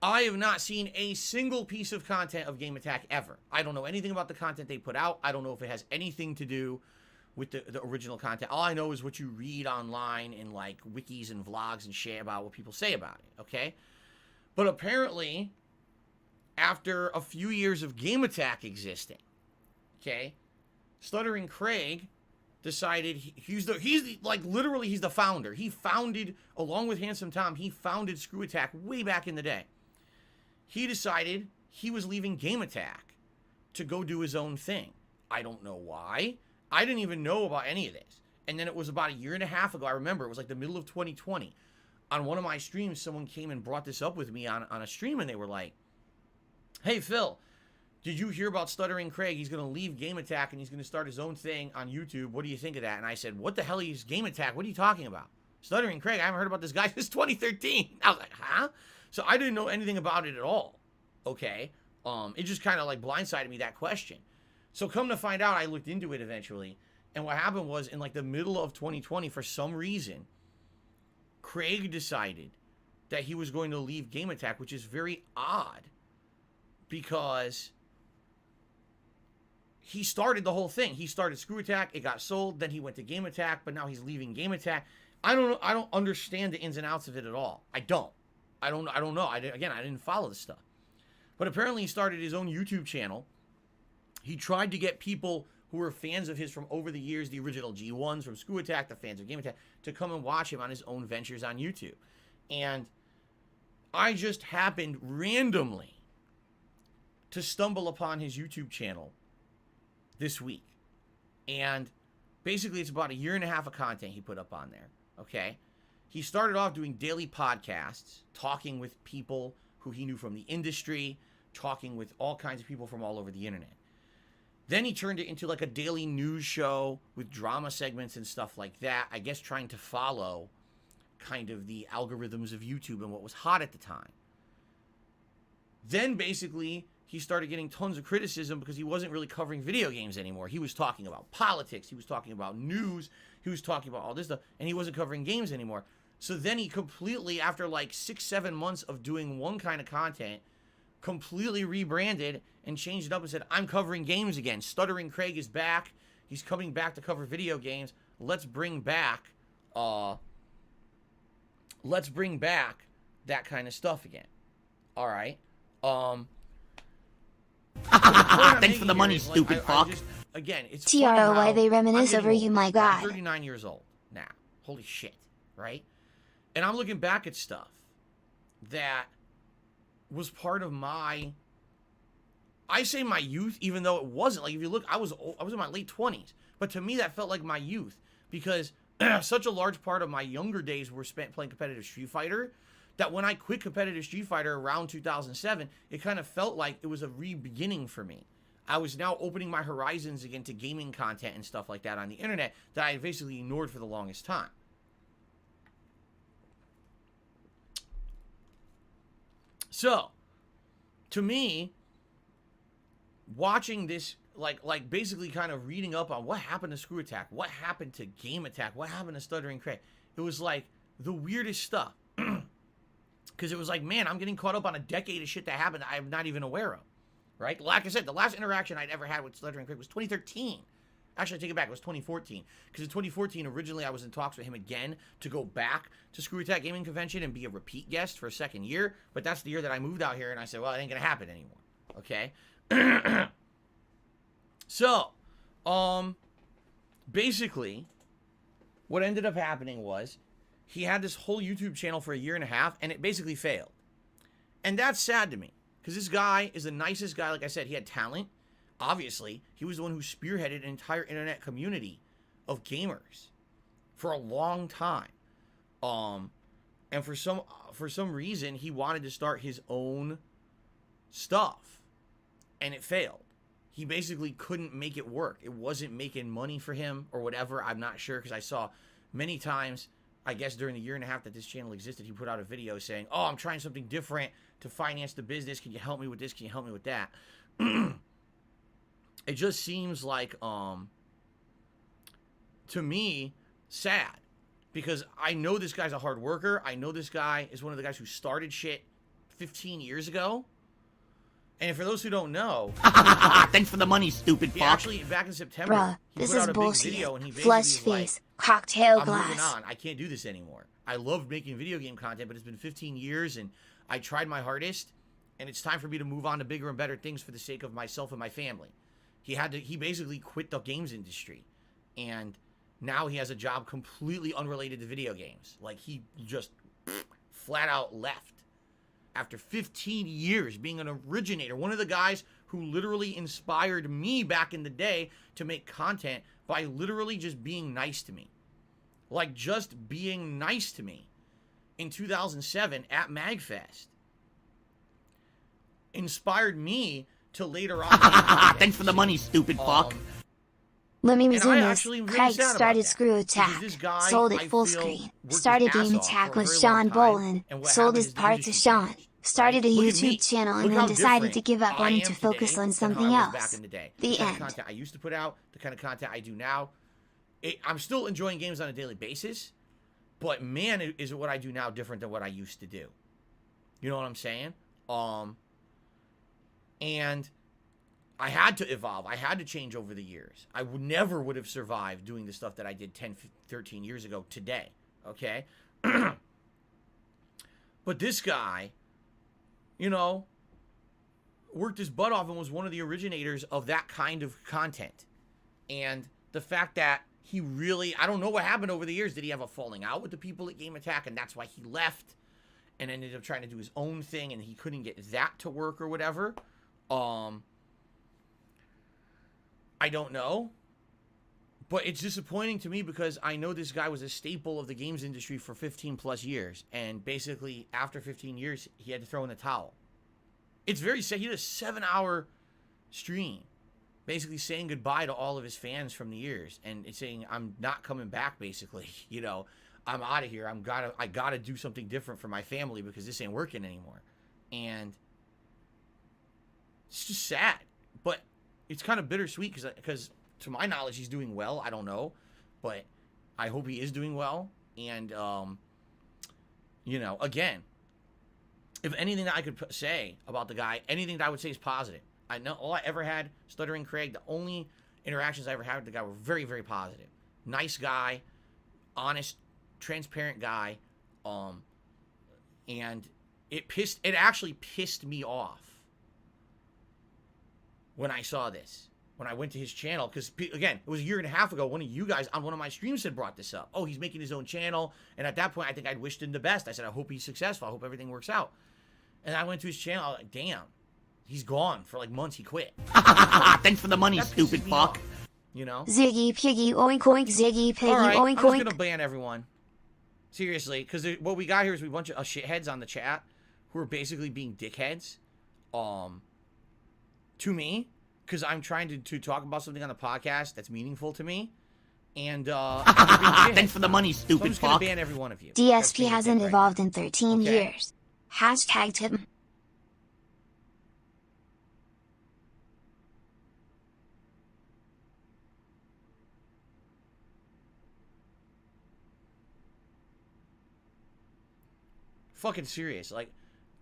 I have not seen a single piece of content of Game Attack ever. I don't know anything about the content they put out. I don't know if it has anything to do with the original content. All I know is what you read online in like wikis and vlogs and shit about what people say about it, okay? But apparently, after a few years of Game Attack existing, okay, Stuttering Craig decided he's the founder. He founded, along with Handsome Tom, he founded Screw Attack way back in the day. He decided he was leaving Game Attack to go do his own thing. I don't know why. I didn't even know about any of this. And then it was about a year and a half ago, I remember, it was like the middle of 2020. On one of my streams, someone came and brought this up with me on a stream, and they were like, hey, Phil, did you hear about Stuttering Craig? He's going to leave Game Attack, and he's going to start his own thing on YouTube. What do you think of that? And I said, what the hell is Game Attack? What are you talking about? Stuttering Craig, I haven't heard about this guy since 2013. I was like, huh? So I didn't know anything about it at all, okay? It just kind of like blindsided me, that question. So come to find out, I looked into it eventually, and what happened was in like the middle of 2020, for some reason, Craig decided that he was going to leave Game Attack, which is very odd because he started the whole thing. He started Screw Attack, it got sold, then he went to Game Attack, but now he's leaving Game Attack. I don't understand the ins and outs of it at all. I don't know. I didn't follow this stuff. But apparently he started his own YouTube channel. He tried to get people who were fans of his from over the years, the original G1s from Screw Attack, the fans of Game Attack, to come and watch him on his own ventures on YouTube. And I just happened randomly to stumble upon his YouTube channel this week. And basically it's about 1.5 years of content he put up on there, okay? He started off doing daily podcasts, talking with people who he knew from the industry, talking with all kinds of people from all over the internet. Then he turned it into like a daily news show with drama segments and stuff like that, I guess trying to follow kind of the algorithms of YouTube and what was hot at the time. Then basically he started getting tons of criticism because he wasn't really covering video games anymore. He was talking about politics, he was talking about news, he was talking about all this stuff, and he wasn't covering games anymore. So then he completely, after like 6-7 months of doing one kind of content, completely rebranded and changed it up and said, I'm covering games again. Stuttering Craig is back. He's coming back to cover video games. Let's bring back that kind of stuff again. All right. Thanks for the money, stupid fuck. Again, it's TRO, why they reminisce over you, my God. I'm 39 years old now. Holy shit, right? And I'm looking back at stuff that was part of my, I say my youth, even though it wasn't. Like, if you look, I was in my late 20s. But to me, that felt like my youth. Because such a large part of my younger days were spent playing competitive Street Fighter, that when I quit competitive Street Fighter around 2007, it kind of felt like it was a re-beginning for me. I was now opening my horizons again to gaming content and stuff like that on the internet that I had basically ignored for the longest time. So, to me, watching this, like basically kind of reading up on what happened to Screw Attack, what happened to Game Attack, what happened to Stuttering Craig, it was like the weirdest stuff. Because it was like, man, I'm getting caught up on a decade of shit that happened that I'm not even aware of, right? Like I said, the last interaction I'd ever had with Stuttering Craig was 2013. Actually, I take it back. It was 2014. Because in 2014, originally, I was in talks with him again to go back to Screw Attack Gaming Convention and be a repeat guest for a second year. But that's the year that I moved out here, and I said, well, it ain't going to happen anymore. Okay? So, basically, what ended up happening was he had this whole YouTube channel for 1.5 years, and it basically failed. And that's sad to me. Because this guy is the nicest guy. Like I said, he had talent. Obviously, he was the one who spearheaded an entire internet community of gamers for a long time. And for some reason, he wanted to start his own stuff, and it failed. He basically couldn't make it work. It wasn't making money for him or whatever. I'm not sure, because I saw many times, I guess during the 1.5 years that this channel existed, he put out a video saying, oh, I'm trying something different to finance the business. Can you help me with this? Can you help me with that? It just seems like, to me, sad. Because I know this guy's a hard worker. I know this guy is one of the guys who started shit 15 years ago. And for those who don't know... Thanks for the money, stupid fuck. Actually, back in September, Bruh, he this put is out a bullshit. big video, and he Flush basically was face, like, cocktail I'm moving glass. on. I can't do this anymore. I love making video game content, but it's been 15 years, and I tried my hardest, and it's time for me to move on to bigger and better things for the sake of myself and my family. He basically quit the games industry, and now he has a job completely unrelated to video games. Like, he just flat out left after 15 years being an originator, one of the guys who literally inspired me back in the day to make content by literally just being nice to me. Like, just being nice to me in 2007 at MagFest inspired me to later on. Thanks for the money, stupid fuck. Let me resume this. actually really Craig sad about started that, Screw because Attack, this guy, sold I it full feel, screen, worked started his ass Game off Attack for a with very Sean long time, Boland, and what sold happened his is the part to industry Sean, changed, started a right? Look at me. YouTube channel, Look and how then decided to different give up I wanting am to focus today on than something how I was else. back in the day. The kind end. of content I used to put out, the kind of content I do now. I'm still enjoying games on a daily basis, but man, is what I do now different than what I used to do. You know what I'm saying? And I had to evolve. I had to change over the years. I never would have survived doing the stuff that I did 10, 13 years ago today. okay? But this guy, you know, worked his butt off and was one of the originators of that kind of content. And the fact that he really, I don't know what happened over the years. Did he have a falling out with the people at Game Attack, and that's why he left and ended up trying to do his own thing, and he couldn't get that to work or whatever? I don't know. But it's disappointing to me because I know this guy was a staple of the games industry for 15 plus years. And basically, after 15 years, he had to throw in the towel. It's very sad. He did a 7-hour stream, basically saying goodbye to all of his fans from the years. And it's saying, I'm not coming back, basically. You know, I'm out of here. I gotta do something different for my family because this ain't working anymore. And it's just sad. But it's kind of bittersweet because to my knowledge, he's doing well. I don't know, but I hope he is doing well. And, you know, again, if anything that I could say about the guy, anything that I would say is positive. I know all I ever had, Stuttering Craig, the only interactions I ever had with the guy were very, very positive. Nice guy, honest, transparent guy. And it actually pissed me off when I saw this. When I went to his channel, because, again, it was a year and a half ago, one of you guys on one of my streams had brought this up. Oh, he's making his own channel. And at that point, I think I'd wished him the best. I said, I hope he's successful. I hope everything works out. And I went to his channel. I was like, damn, he's gone for like months. He quit. Thanks for the money, That stupid pisses me fuck. off, you know? Ziggy piggy oink oink, Ziggy piggy All right, I'm oink just oink. going to ban everyone. Seriously, because what we got here is we bunch of shitheads on the chat who are basically being dickheads to me. Because I'm trying to talk about something on the podcast that's meaningful to me. And, Thanks for the money, so I'm stupid just going fuck. to ban every one of you. That's DSP being a hasn't dick right evolved now. in 13 Okay. years. Hashtag tip. Fucking serious. Like,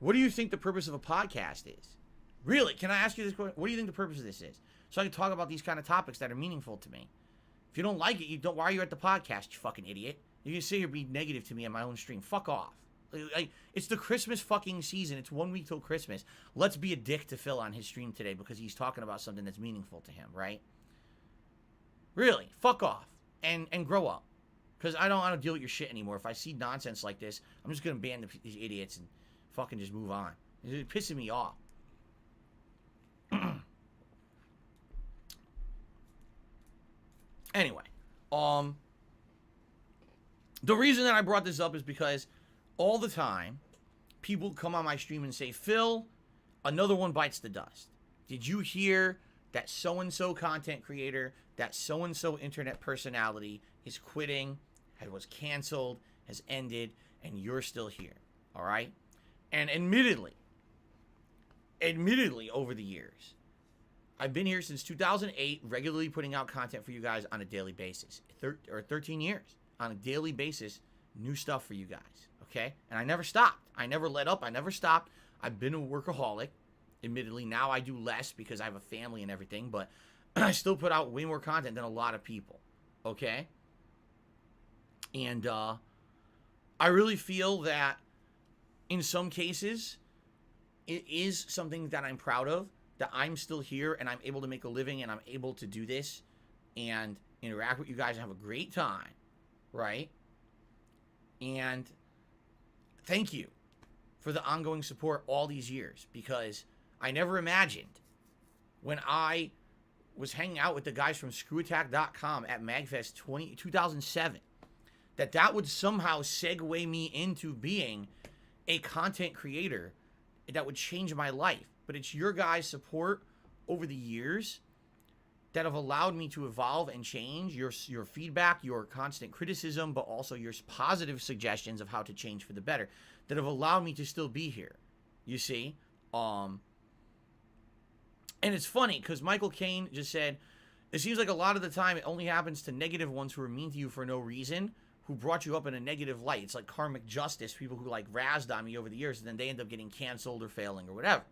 what do you think the purpose of a podcast is? Really? Can I ask you this question? What do you think the purpose of this is? So I can talk about these kind of topics that are meaningful to me. If you don't like it, you don't. Why are you at the podcast, you fucking idiot? You can sit here and be negative to me on my own stream. Fuck off. Like, it's the Christmas fucking season. It's 1 week till Christmas. Let's be a dick to Phil on his stream today because he's talking about something that's meaningful to him, right? Really? Fuck off. And grow up. Because I don't want to deal with your shit anymore. If I see nonsense like this, I'm just going to ban these idiots and fucking just move on. It's pissing me off. Anyway, the reason that I brought this up is because all the time, people come on my stream and say, Phil, another one bites the dust. Did you hear that so-and-so content creator, that so-and-so internet personality is quitting, was canceled, has ended, and you're still here, all right? And admittedly, over the years, I've been here since 2008, regularly putting out content for you guys on a daily basis. 13 years on a daily basis, new stuff for you guys, okay? And I never stopped. I never let up. I never stopped. I've been a workaholic. Admittedly, now I do less because I have a family and everything, but I still put out way more content than a lot of people, okay? And I really feel that in some cases, it is something that I'm proud of, that I'm still here and I'm able to make a living and I'm able to do this and interact with you guys and have a great time, right? And thank you for the ongoing support all these years, because I never imagined when I was hanging out with the guys from ScrewAttack.com at MagFest 2007 that would somehow segue me into being a content creator that would change my life. But it's your guys' support over the years that have allowed me to evolve and change. Your feedback, your constant criticism, but also your positive suggestions of how to change for the better, that have allowed me to still be here. You see? And it's funny because Michael Caine just said, it seems like a lot of the time it only happens to negative ones who are mean to you for no reason, who brought you up in a negative light. It's like karmic justice, people who like razzed on me over the years, and then they end up getting canceled or failing or whatever.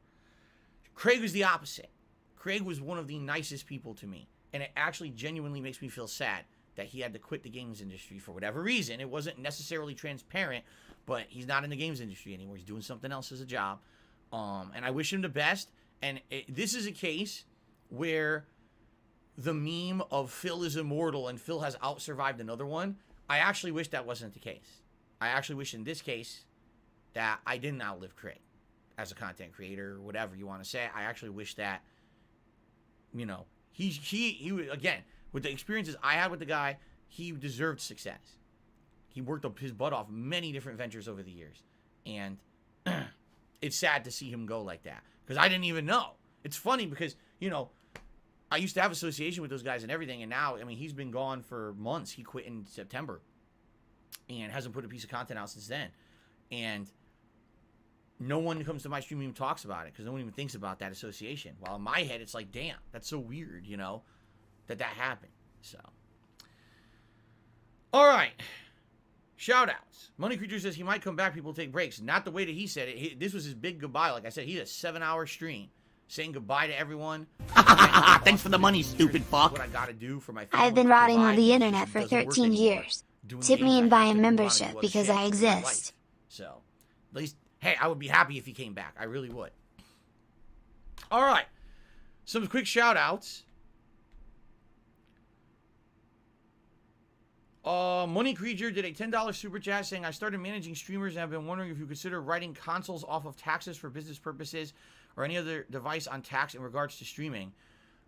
Craig was the opposite. Craig was one of the nicest people to me, and it actually genuinely makes me feel sad that he had to quit the games industry for whatever reason. It wasn't necessarily transparent, but he's not in the games industry anymore. He's doing something else as a job. And I wish him the best. And this is a case where the meme of Phil is immortal and Phil has out-survived another one, I actually wish that wasn't the case. I actually wish in this case that I didn't outlive Craig as a content creator or whatever you want to say. I actually wish that, you know, he again, with the experiences I had with the guy, he deserved success. He worked up his butt off many different ventures over the years. And it's sad to see him go like that because I didn't even know. It's funny because, you know, I used to have association with those guys and everything, and now, I mean, he's been gone for months. He quit in September and hasn't put a piece of content out since then. And no one who comes to my stream even talks about it because no one even thinks about that association. While in my head, it's like, damn, that's so weird, you know, that happened. So, all right. Shout-outs. Money Creature says he might come back. People take breaks. Not the way that he said it. This was his big goodbye. Like I said, he had a 7-hour stream saying goodbye to everyone. Thanks for the money, stupid fuck. What I gotta do for my family. I've been rotting on the internet for 13 years. Tip me and buy a membership because I exist. So, at least, hey, I would be happy if he came back. I really would. All right. Some quick shout-outs. Money Creature did a $10 super chat saying, I started managing streamers and have been wondering if you consider writing consoles off of taxes for business purposes or any other device on tax in regards to streaming.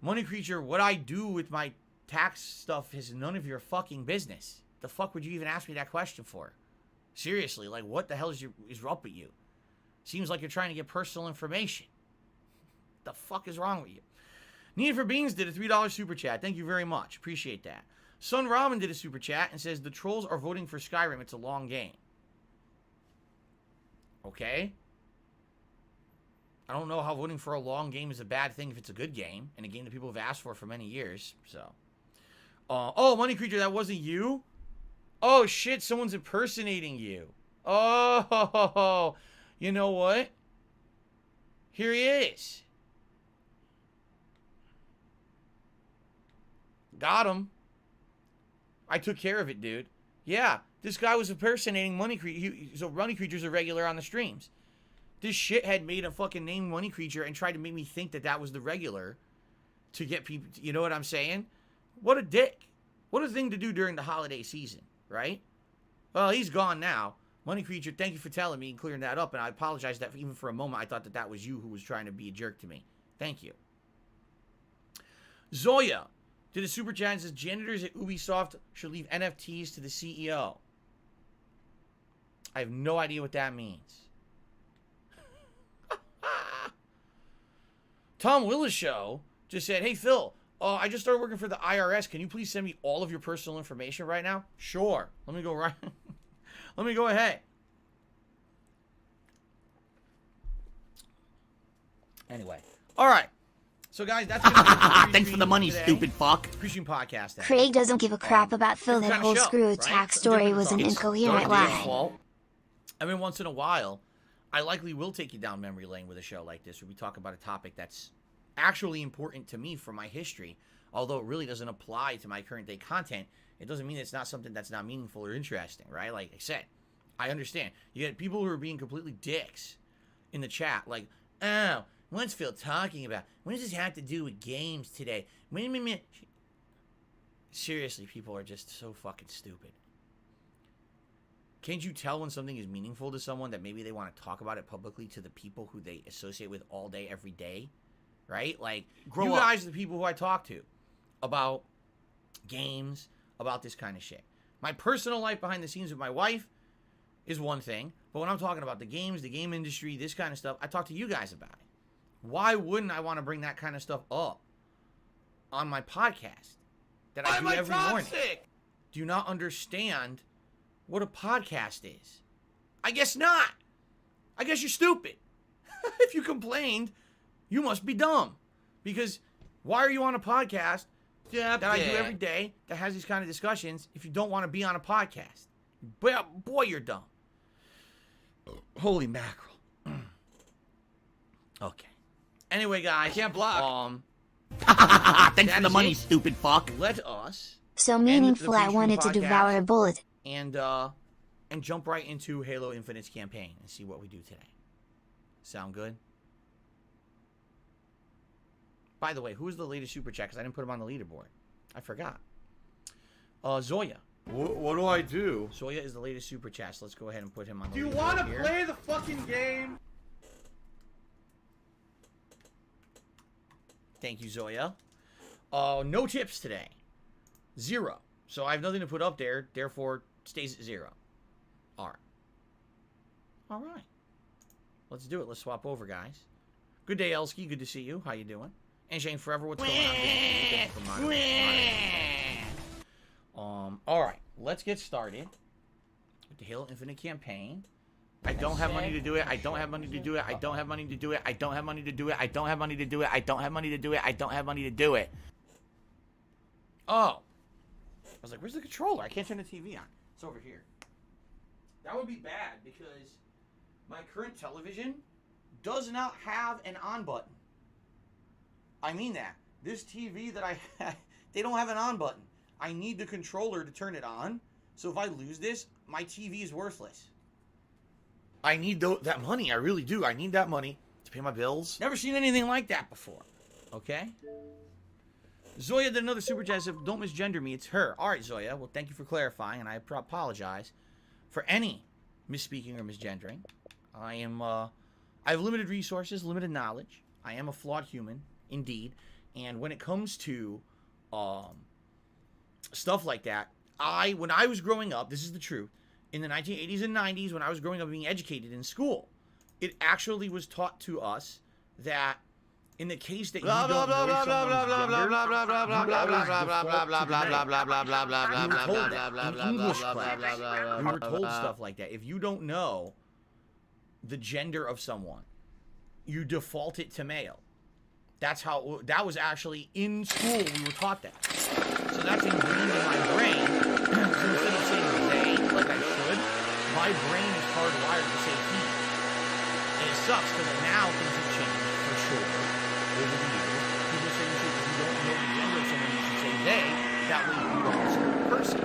Money Creature, what I do with my tax stuff is none of your fucking business. The fuck would you even ask me that question for? Seriously, like what the hell is up with you? Seems like you're trying to get personal information. The fuck is wrong with you? Need for Beans did a $3 super chat. Thank you very much. Appreciate that. Sun Ramen did a super chat and says, the trolls are voting for Skyrim. It's a long game. Okay. I don't know how voting for a long game is a bad thing if it's a good game and a game that people have asked for many years. So, oh, Money Creature, that wasn't you? Oh, shit, someone's impersonating you. Oh, you know what? Here he is. Got him. I took care of it, dude. Yeah, this guy was impersonating Money Creature. So Money Creature's a regular on the streams. This shithead made a fucking name Money Creature and tried to make me think that that was the regular to get people, you know what I'm saying? What a dick. What a thing to do during the holiday season, right? Well, he's gone now. Money Creature, thank you for telling me and clearing that up, and I apologize that even for a moment I thought that that was you who was trying to be a jerk to me. Thank you. Zoya did a super chat and says, janitors at Ubisoft should leave NFTs to the CEO. I have no idea what that means. Tom Willis Show just said, hey, Phil, I just started working for the IRS. Can you please send me all of your personal information right now? Sure. Let me go right. Let me go ahead. Anyway. All right. So, guys, that's thanks for the money, today. Stupid fuck. Preaching podcast. Craig doesn't give a crap about Phil. That whole screw attack story was an incoherent lie. Every once in a while, I likely will take you down memory lane with a show like this where we talk about a topic that's actually important to me for my history. Although it really doesn't apply to my current day content, it doesn't mean it's not something that's not meaningful or interesting, right? Like I said, I understand. You get people who are being completely dicks in the chat, like, oh, what's Phil talking about? What does this have to do with games today? Seriously, people are just so fucking stupid. Can't you tell when something is meaningful to someone that maybe they want to talk about it publicly to the people who they associate with all day, every day? Right? Like, you guys are the people who I talk to about games, about this kind of shit. My personal life behind the scenes with my wife is one thing, but when I'm talking about the games, the game industry, this kind of stuff, I talk to you guys about it. Why wouldn't I want to bring that kind of stuff up on my podcast that I do every morning? Do you not understand what a podcast is? I guess not. I guess you're stupid. If you complained, you must be dumb. Because why are you on a podcast that I do every day that has these kind of discussions if you don't want to be on a podcast? Boy, you're dumb. Holy mackerel. Okay. Anyway, guys. I can't block. Thanks for the money, stupid fuck. Let us So end meaningful the I pre-stream wanted to podcast devour a bullet. and jump right into Halo Infinite's campaign and see what we do today. Sound good? By the way, who is the latest super chat? Because I didn't put him on the leaderboard. I forgot. Zoya. What do I do? Zoya is the latest super chat, so let's go ahead and put him on the Do you leaderboard want to here. play the fucking game? Thank you, Zoya. No tips today. 0. So I have nothing to put up there, therefore stays at 0. Alright. Alright. Let's do it. Let's swap over, guys. Good day, Elsky. Good to see you. How you doing? And Shane Forever, what's going on? Alright. Let's get started with the Halo Infinite campaign. I don't have money to do it. I don't have money to do it. I don't have money to do it. I don't have money to do it. I don't have money to do it. I don't have money to do it. I don't have money to do it. Oh. I was like, where's the controller? I can't turn the TV on. It's over here. That would be bad because my current television does not have an on button. I mean that. This TV that I have, they don't have an on button. I need the controller to turn it on. So if I lose this, my TV is worthless. I need that money. I really do. I need that money to pay my bills. Never seen anything like that before. Okay? Zoya did another super chat. Said, don't misgender me. It's her. All right, Zoya. Well, thank you for clarifying, and I apologize for any misspeaking or misgendering. I have limited resources, limited knowledge. I am a flawed human, indeed. And when it comes to stuff like that, when I was growing up, this is the truth, in the 1980s and 90s, when I was growing up being educated in school, it actually was taught to us that in the case that you don't know someone's gender, we were told stuff like that. If you don't know the gender of someone, you default it to male. That was actually in school. We were taught that. So that's ingrained in my brain. So instead of saying they, like I should, my brain is hardwired to say he. And it sucks because now things have changed for sure over the years. People say if you don't know the gender of someone, you should say they. That way you don't insult the person.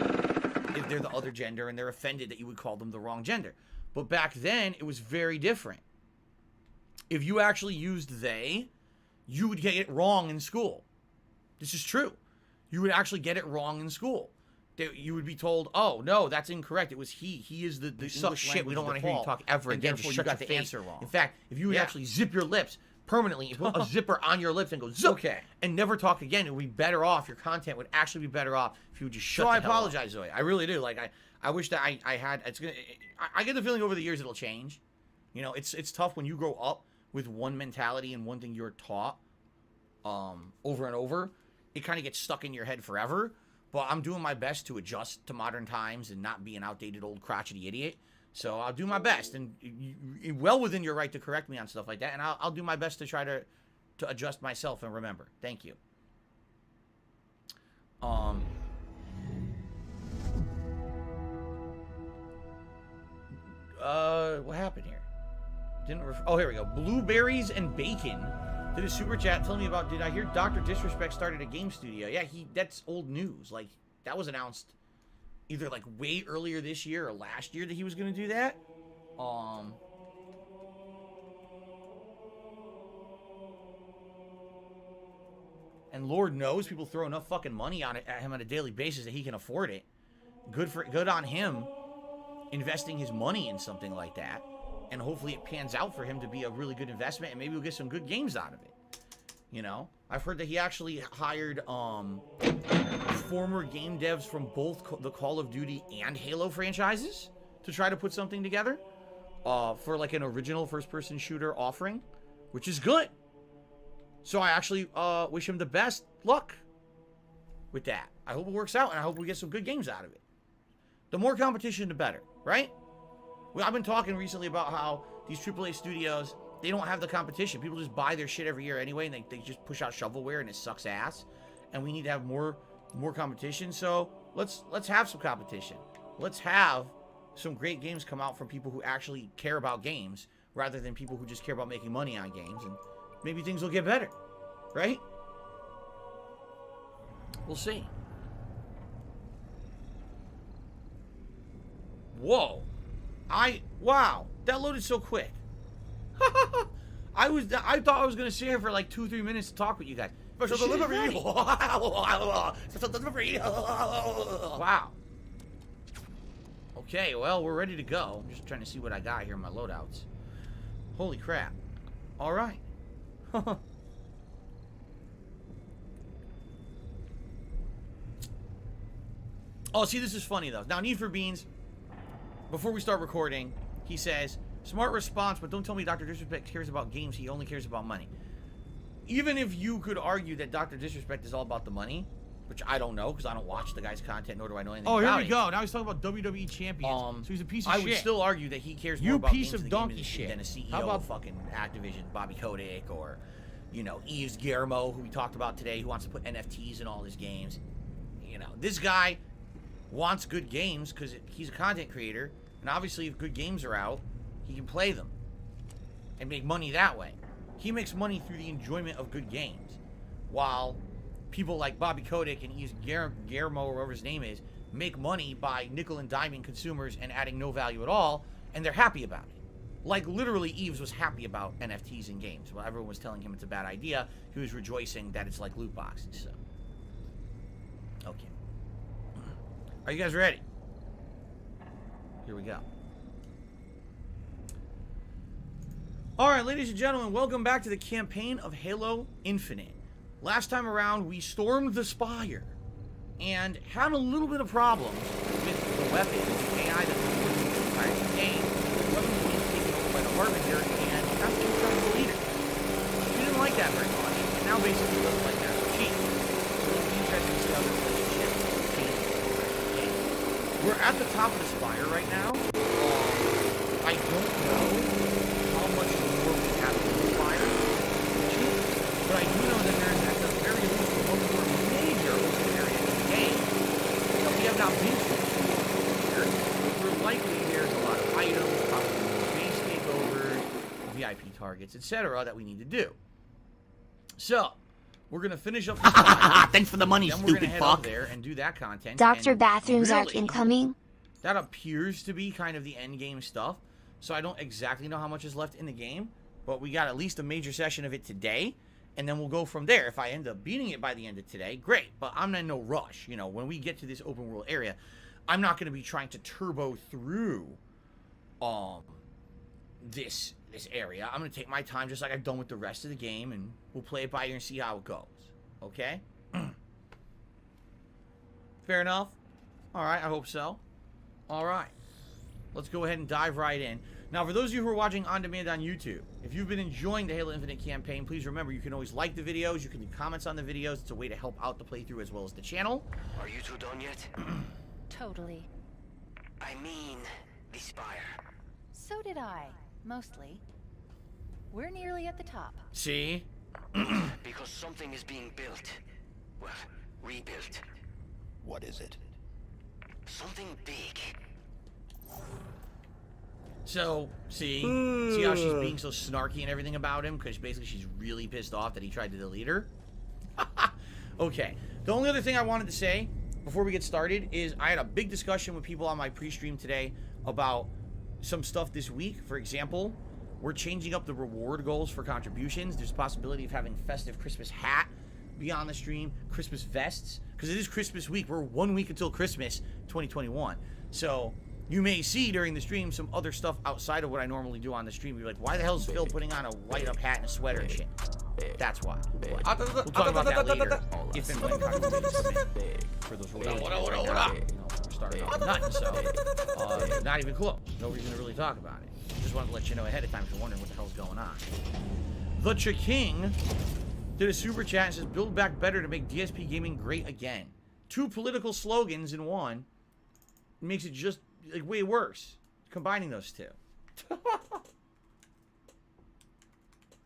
If they're the other gender and they're offended that you would call them the wrong gender. But back then, it was very different. If you actually used they, you would get it wrong in school. This is true. You would actually get it wrong in school. You would be told, "Oh no, that's incorrect. It was he. He is the English shit. We don't want to hear you talk ever again. Therefore, Just you shut got your the face. answer wrong." In fact, if you would actually zip your lips permanently, and put a zipper on your lips and go zip, and never talk again, it would be better off. Your content would actually be better off if you would just shut. So I apologize, Zoe. I really do. Like I wish that I had. I get the feeling over the years it'll change. You know, it's tough when you grow up with one mentality and one thing you're taught over and over. It kind of gets stuck in your head forever. But I'm doing my best to adjust to modern times and not be an outdated old crotchety idiot. So I'll do my best, and well within your right to correct me on stuff like that. And I'll do my best to try to adjust myself and remember. Thank you. What happened here? Oh, here we go. Blueberries and bacon. Did a super chat telling me about, did I hear Dr. Disrespect started a game studio? Yeah, that's old news. Like, that was announced either like way earlier this year or last year that he was going to do that. And Lord knows people throw enough fucking money at him on a daily basis that he can afford it. Good on him investing his money in something like that. And hopefully it pans out for him to be a really good investment, and maybe we'll get some good games out of it. You know, I've heard that he actually hired former game devs from both the Call of Duty and Halo franchises to try to put something together for like an original first-person shooter offering, which is good. So I actually wish him the best luck with that. I hope it works out, and I hope we get some good games out of it. The more competition, the better, right? Well, I've been talking recently about how these AAA studios, they don't have the competition. People just buy their shit every year anyway, and they just push out shovelware, and it sucks ass. And we need to have more competition. So let's have some competition. Let's have some great games come out from people who actually care about games, rather than people who just care about making money on games. And maybe things will get better, right? We'll see. Whoa. Wow. That loaded so quick. I thought I was going to sit here for like 2-3 minutes to talk with you guys. Special delivery. Special delivery. Wow. Okay, well, we're ready to go. I'm just trying to see what I got here in my loadouts. Holy crap. All right. Oh, see, this is funny, though. Now, Need for Beans, before we start recording, he says, smart response, but don't tell me Dr. Disrespect cares about games. He only cares about money. Even if you could argue that Dr. Disrespect is all about the money, which I don't know, because I don't watch the guy's content, nor do I know anything about it. Oh, here we go. Now he's talking about WWE champions. So he's a piece of shit. I would still argue that he cares more You about piece games of in the game donkey shit. than a CEO How about of fucking Activision, Bobby Kotick, or, you know, Yves Guillermo, who we talked about today, who wants to put NFTs in all his games. You know, this guy wants good games because he's a content creator, and obviously if good games are out, he can play them and make money that way. He makes money through the enjoyment of good games, while people like Bobby Kotick and Yves Guillermo, or whatever his name is, make money by nickel and diming consumers and adding no value at all, and they're happy about it. Like, literally, Yves was happy about NFTs in games. While everyone was telling him it's a bad idea, he was rejoicing that it's like loot boxes, so. Okay. Are you guys ready? Here we go. Alright, ladies and gentlemen, welcome back to the campaign of Halo Infinite. Last time around, we stormed the Spire and had a little bit of problems with the weapons, the AI that was working with the entire game. The weapons were being taken over by the Harbinger, and that's what was the leader. She didn't like that very much, and now basically doesn't like that so cheap. So it'll be interesting to see how this relationship changes over the game. We're at the top of the Spire right now. I don't know how much more we have in the Spire, but I do know that there's at the very least one more major open area in the game that we have not been to here. Where likely there's a lot of items, probably more base takeovers, VIP targets, etc. that we need to do. So, we're gonna finish up the Spire. Thanks for the money, Then we're gonna stupid head fuck. up there and do that content. Dr. and Bathrooms arc really, incoming. that appears to be kind of the end game stuff. So I don't exactly know how much is left in the game, but we got at least a major session of it today, and then we'll go from there. If I end up beating it by the end of today, great, but I'm in no rush. You know, when we get to this open world area, I'm not going to be trying to turbo through this area. I'm going to take my time just like I've done with the rest of the game, and we'll play it by ear and see how it goes. Okay? Fair enough? All right, I hope so. All right. Let's go ahead and dive right in. Now, for those of you who are watching on demand on YouTube, if you've been enjoying the Halo Infinite campaign, please remember you can always like the videos, you can leave comments on the videos. It's a way to help out the playthrough as well as the channel. Are you two done yet? Totally. I mean, the Spire. So did I, mostly. We're nearly at the top. See? Because something is being built. Well, rebuilt. What is it? Something big. So, see how she's being so snarky and everything about him? Because basically she's really pissed off that he tried to delete her. Okay. The only other thing I wanted to say before we get started is I had a big discussion with people on my pre-stream today about some stuff this week. For example, we're changing up the reward goals for contributions. There's a possibility of having festive Christmas hat be on the stream, Christmas vests, because it is Christmas week. We're 1 week until Christmas 2021. So you may see during the stream some other stuff outside of what I normally do on the stream. You're like, why the hell is Phil putting on a white up hat and a sweater and shit? That's why. We'll talk about that later, if and when contributions come in. For those rules, right now, you know, we're starting off nothing, so not even close. No reason to really talk about it. Just wanted to let you know ahead of time if you're wondering what the hell's going on. The Cha-King did a super chat and says, build back better to make DSP gaming great again. 2 political slogans in one makes it just like way worse. Combining those two.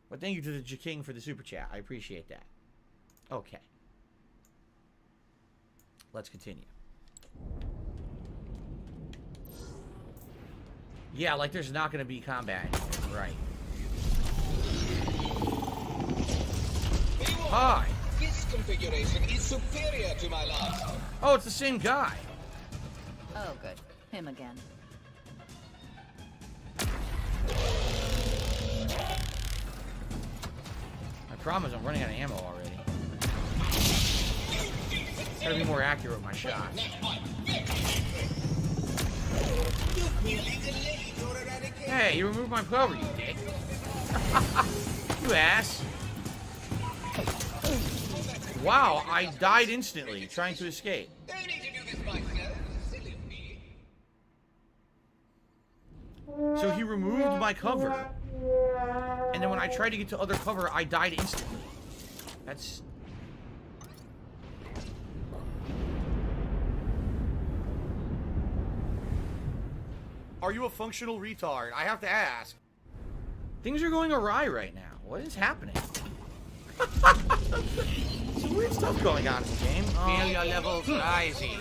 But thank you to the Cha-King for the super chat. I appreciate that. Okay. Let's continue. Yeah, like there's not going to be combat. Right. Hi. This configuration is superior to my last. Oh, it's the same guy. Oh, good. Him again. My problem is I'm running out of ammo already. Gotta be more accurate with my shots. Hey, you removed my cover, you dick. You ass. Wow, I died instantly trying to escape. So he removed my cover, and then when I tried to get to other cover, I died instantly. That's... Are you a functional retard? I have to ask. Things are going awry right now. What is happening? Some weird stuff going on in the game. Failure levels rising.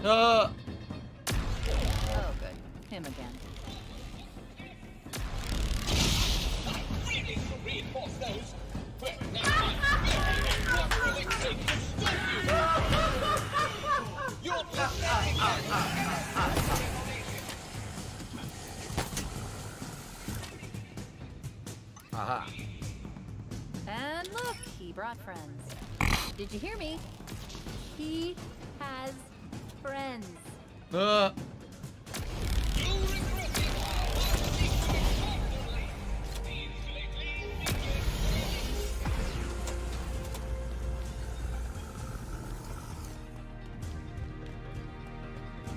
Oh, good. Him again. Aha. And look, he brought friends. Did you hear me? He has friends. This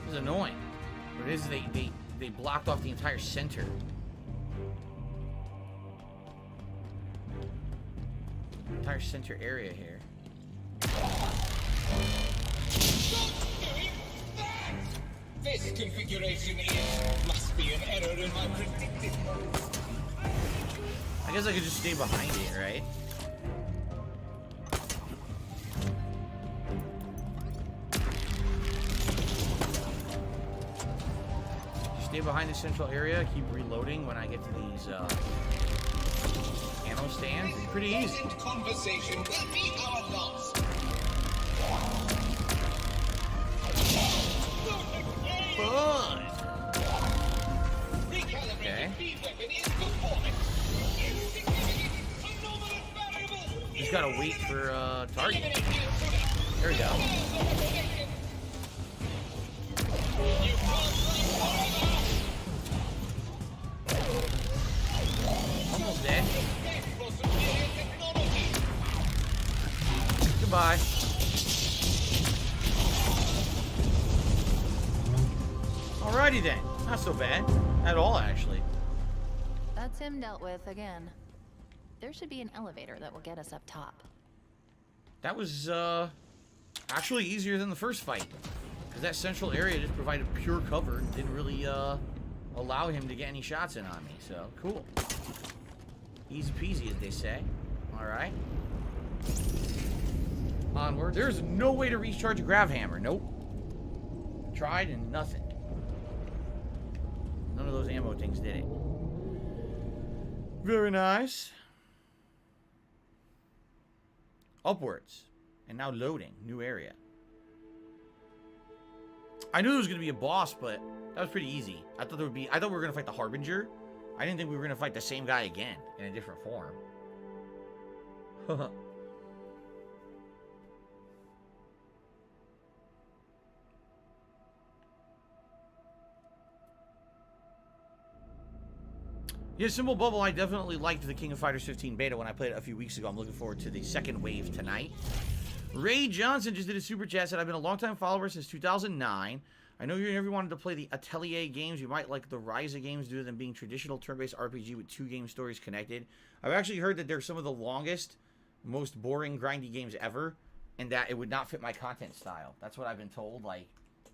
is annoying. What it is, they blocked off the entire center. Entire center area here. This configuration must be an error in my predicted. I guess I could just stay behind it, right? Just stay behind the central area, keep reloading when I get to these ammo stands. It's pretty easy. Conversation will be our loss. Fun. Okay. Just gotta wait for target. There we go. Almost dead. Goodbye. Alrighty then. Not so bad. At all, actually. That's him dealt with again. There should be an elevator that will get us up top. That was, actually easier than the first fight. Because that central area just provided pure cover. Didn't really, allow him to get any shots in on me. So, cool. Easy peasy, as they say. Alright. Onward. There's no way to recharge a grav hammer. Nope. Tried and nothing. None of those ammo things did it. Very nice. Upwards. And now loading. New area. I knew there was going to be a boss, but that was pretty easy. I thought we were going to fight the Harbinger. I didn't think we were going to fight the same guy again in a different form. Yeah, Symbol Bubble, I definitely liked the King of Fighters 15 beta when I played it a few weeks ago. I'm looking forward to the second wave tonight. Ray Johnson just did a super chat, said, I've been a longtime follower since 2009. I know you never wanted to play the Atelier games. You might like the Ryza games due to them being traditional turn-based RPG with 2 game stories connected. I've actually heard that they're some of the longest, most boring, grindy games ever, and that it would not fit my content style. That's what I've been told. Like,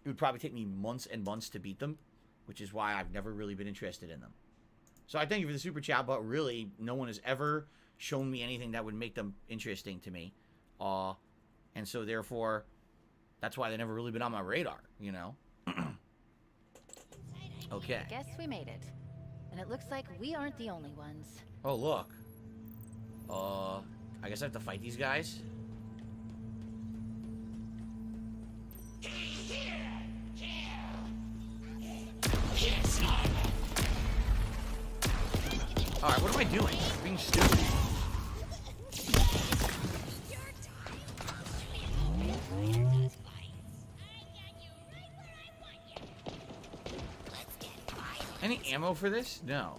it would probably take me months and months to beat them, which is why I've never really been interested in them. So I thank you for the super chat, but really, no one has ever shown me anything that would make them interesting to me. And so, therefore, that's why they've never really been on my radar, you know? Okay. Guess we made it. And it looks like we aren't the only ones. Oh, look. I guess I have to fight these guys? doing? You're being stupid. Any ammo for this? No.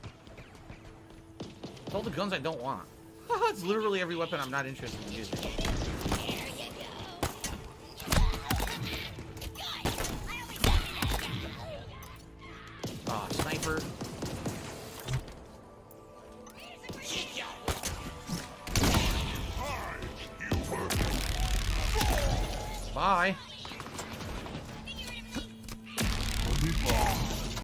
It's all the guns I don't want. It's literally every weapon I'm not interested in using. Ah, sniper. Bye.